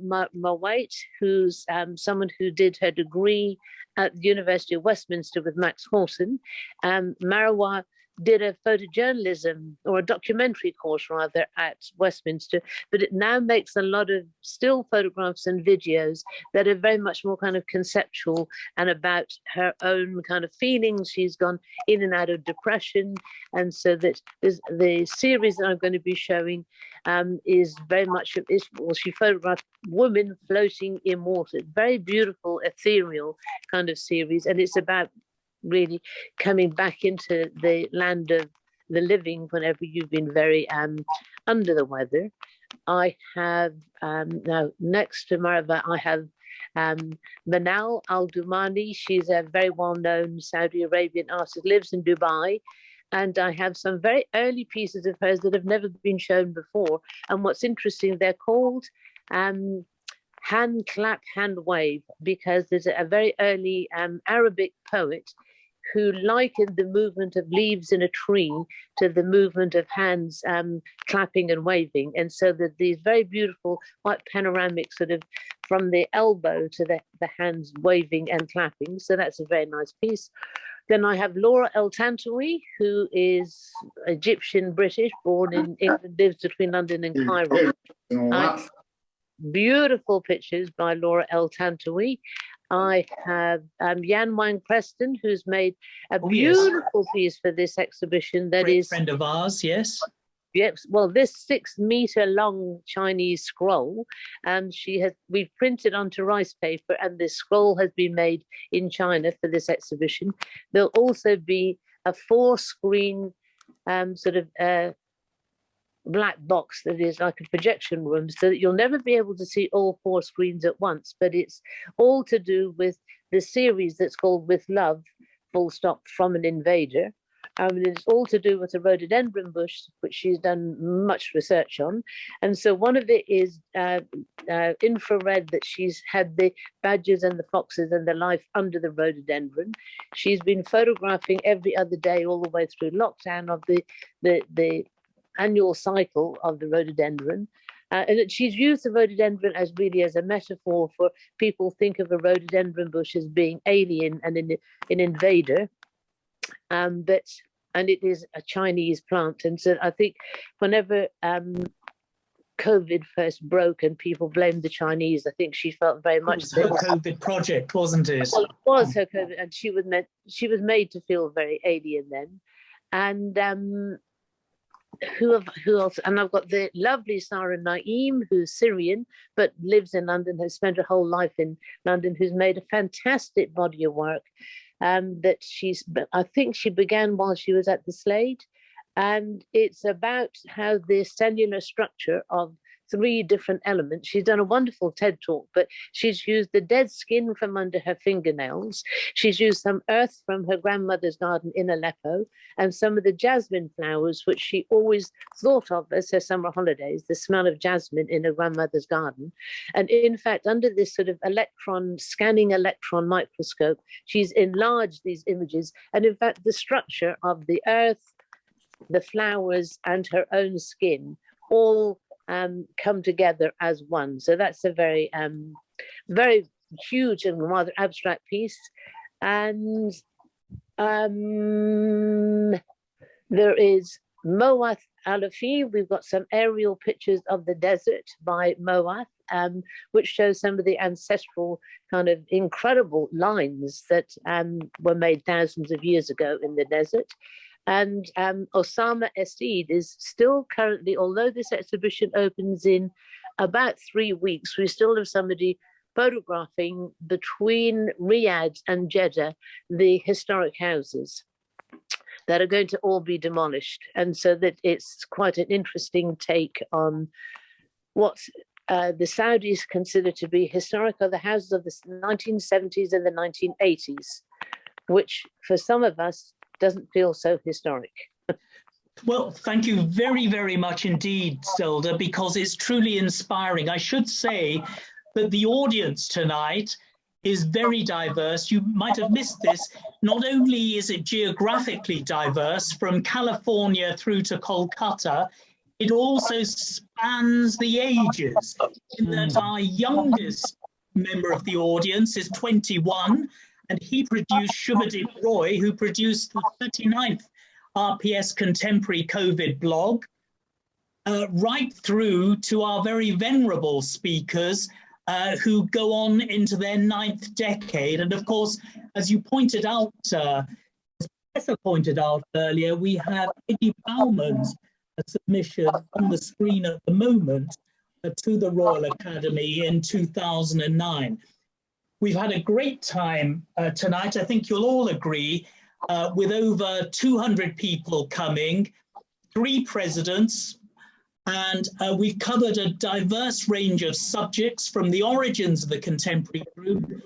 who's someone who did her degree at the University of Westminster with Max Horton. Mari did a photojournalism or a documentary course rather at Westminster, but it now makes a lot of still photographs and videos that are very much more kind of conceptual and about her own kind of feelings. She's gone in and out of depression, and so that the series that I'm going to be showing is very much, well, she photographed women floating in water, very beautiful, ethereal kind of series, and it's about really coming back into the land of the living whenever you've been very under the weather. I have now next to Marva, I have Manal Al-Dumani. She's a very well-known Saudi Arabian artist, lives in Dubai, and I have some very early pieces of hers that have never been shown before. And what's interesting, they're called hand clap, hand wave, because there's a very early Arabic poet who likened the movement of leaves in a tree to the movement of hands clapping and waving. And so that these very beautiful quite panoramic sort of from the elbow to the hands waving and clapping. So that's a very nice piece. Then I have Laura El Tantoui, who is Egyptian British, born in England, lives between London and Cairo. Beautiful pictures by Laura El Tantoui. I have Jan Wang Preston, who's made a beautiful piece for this exhibition. That Great is friend of ours, yes. Yes, well, this 6-meter long Chinese scroll, we've printed onto rice paper, and this scroll has been made in China for this exhibition. There'll also be a 4-screen sort of black box that is like a projection room, so that you'll never be able to see all 4 screens at once, but it's all to do with the series that's called With Love, full stop, from an invader. It's all to do with a rhododendron bush, which she's done much research on. And so one of it is infrared, that she's had the badgers and the foxes and the life under the rhododendron. She's been photographing every other day all the way through lockdown of the annual cycle of the rhododendron. And she's used the rhododendron as really as a metaphor for people think of a rhododendron bush as being alien and an invader. And it is a Chinese plant. And so I think whenever COVID first broke and people blamed the Chinese, I think she felt very much her COVID project, wasn't it? Well, it was her COVID, and she was made to feel very alien then. And who else? And I've got the lovely Sarah Naeem, who's Syrian but lives in London, has spent her whole life in London, who's made a fantastic body of work. I think she began while she was at the Slade, and it's about how the cellular structure of 3 different elements. She's done a wonderful TED talk, but she's used the dead skin from under her fingernails. She's used some earth from her grandmother's garden in Aleppo, and some of the jasmine flowers, which she always thought of as her summer holidays, the smell of jasmine in her grandmother's garden. And in fact, under this sort of scanning electron microscope, she's enlarged these images. And in fact, the structure of the earth, the flowers, and her own skin all come together as one. So that's a very, very huge and rather abstract piece. And there is Moath Alafi. We've got some aerial pictures of the desert by Moath, which shows some of the ancestral kind of incredible lines that were made thousands of years ago in the desert. And Osama Esid is still currently, although this exhibition opens in about 3 weeks, we still have somebody photographing between Riyadh and Jeddah the historic houses that are going to all be demolished. And so that it's quite an interesting take on what the Saudis consider to be historic are the houses of the 1970s and the 1980s, which for some of us doesn't feel so historic. Well, thank you very, very much indeed, Zelda, because it's truly inspiring. I should say that the audience tonight is very diverse. You might have missed this. Not only is it geographically diverse from California through to Kolkata, it also spans the ages, in that our youngest member of the audience is 21, and he produced Shubhadeep Roy, who produced the 39th RPS Contemporary COVID blog, right through to our very venerable speakers who go on into their 9th decade. And of course, as you pointed out, as Tessa pointed out earlier, we have Edward Bowman's submission on the screen at the moment to the Royal Academy in 2009. We've had a great time tonight. I think you'll all agree, with over 200 people coming, 3 presidents, and we've covered a diverse range of subjects from the origins of the contemporary group.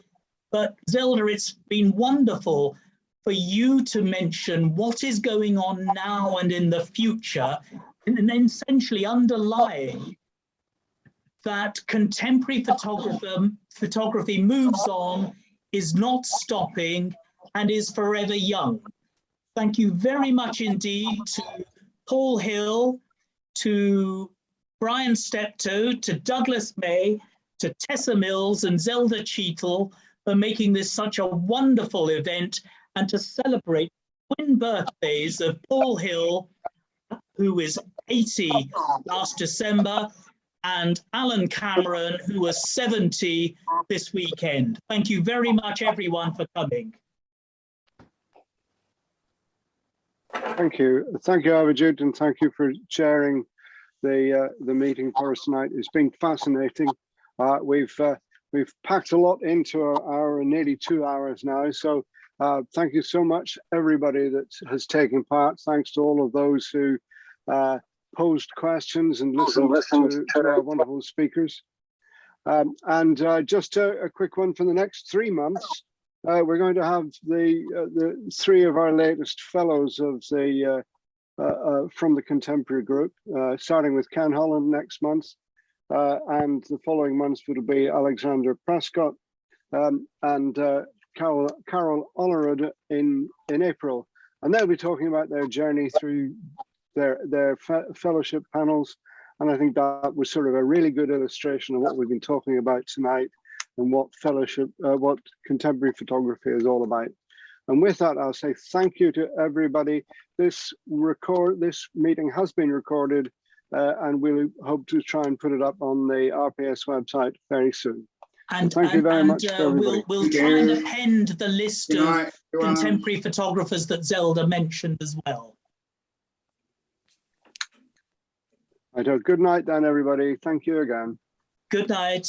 But Zelda, it's been wonderful for you to mention what is going on now and in the future, and then essentially underlying that contemporary photography moves on, is not stopping, and is forever young. Thank you very much indeed to Paul Hill, to Brian Steptoe, to Douglas May, to Tessa Mills and Zelda Cheatle for making this such a wonderful event, and to celebrate twin birthdays of Paul Hill, who is 80 last December, and Alan Cameron, who was 70 this weekend. Thank you very much, everyone, for coming. Thank you, Avijit, and thank you for chairing the meeting for us tonight. It's been fascinating. We've packed a lot into our nearly 2 hours now. So thank you so much, everybody that has taken part. Thanks to all of those who posed questions and listened to our wonderful speakers. And just a quick one for the next 3 months. We're going to have the 3 of our latest fellows of the from the contemporary group, starting with Ken Holland next month, and the following months will be Alexander Prescott and Carol Ollerud in April, and they'll be talking about their journey through their fellowship panels. And I think that was sort of a really good illustration of what we've been talking about tonight, and what fellowship, what contemporary photography is all about. And with that, I'll say thank you to everybody. This meeting has been recorded, and we'll hope to try and put it up on the RPS website very soon. And thank you very much. We'll try and append the list of contemporary photographers that Zelda mentioned as well. Good night then, everybody. Thank you again. Good night.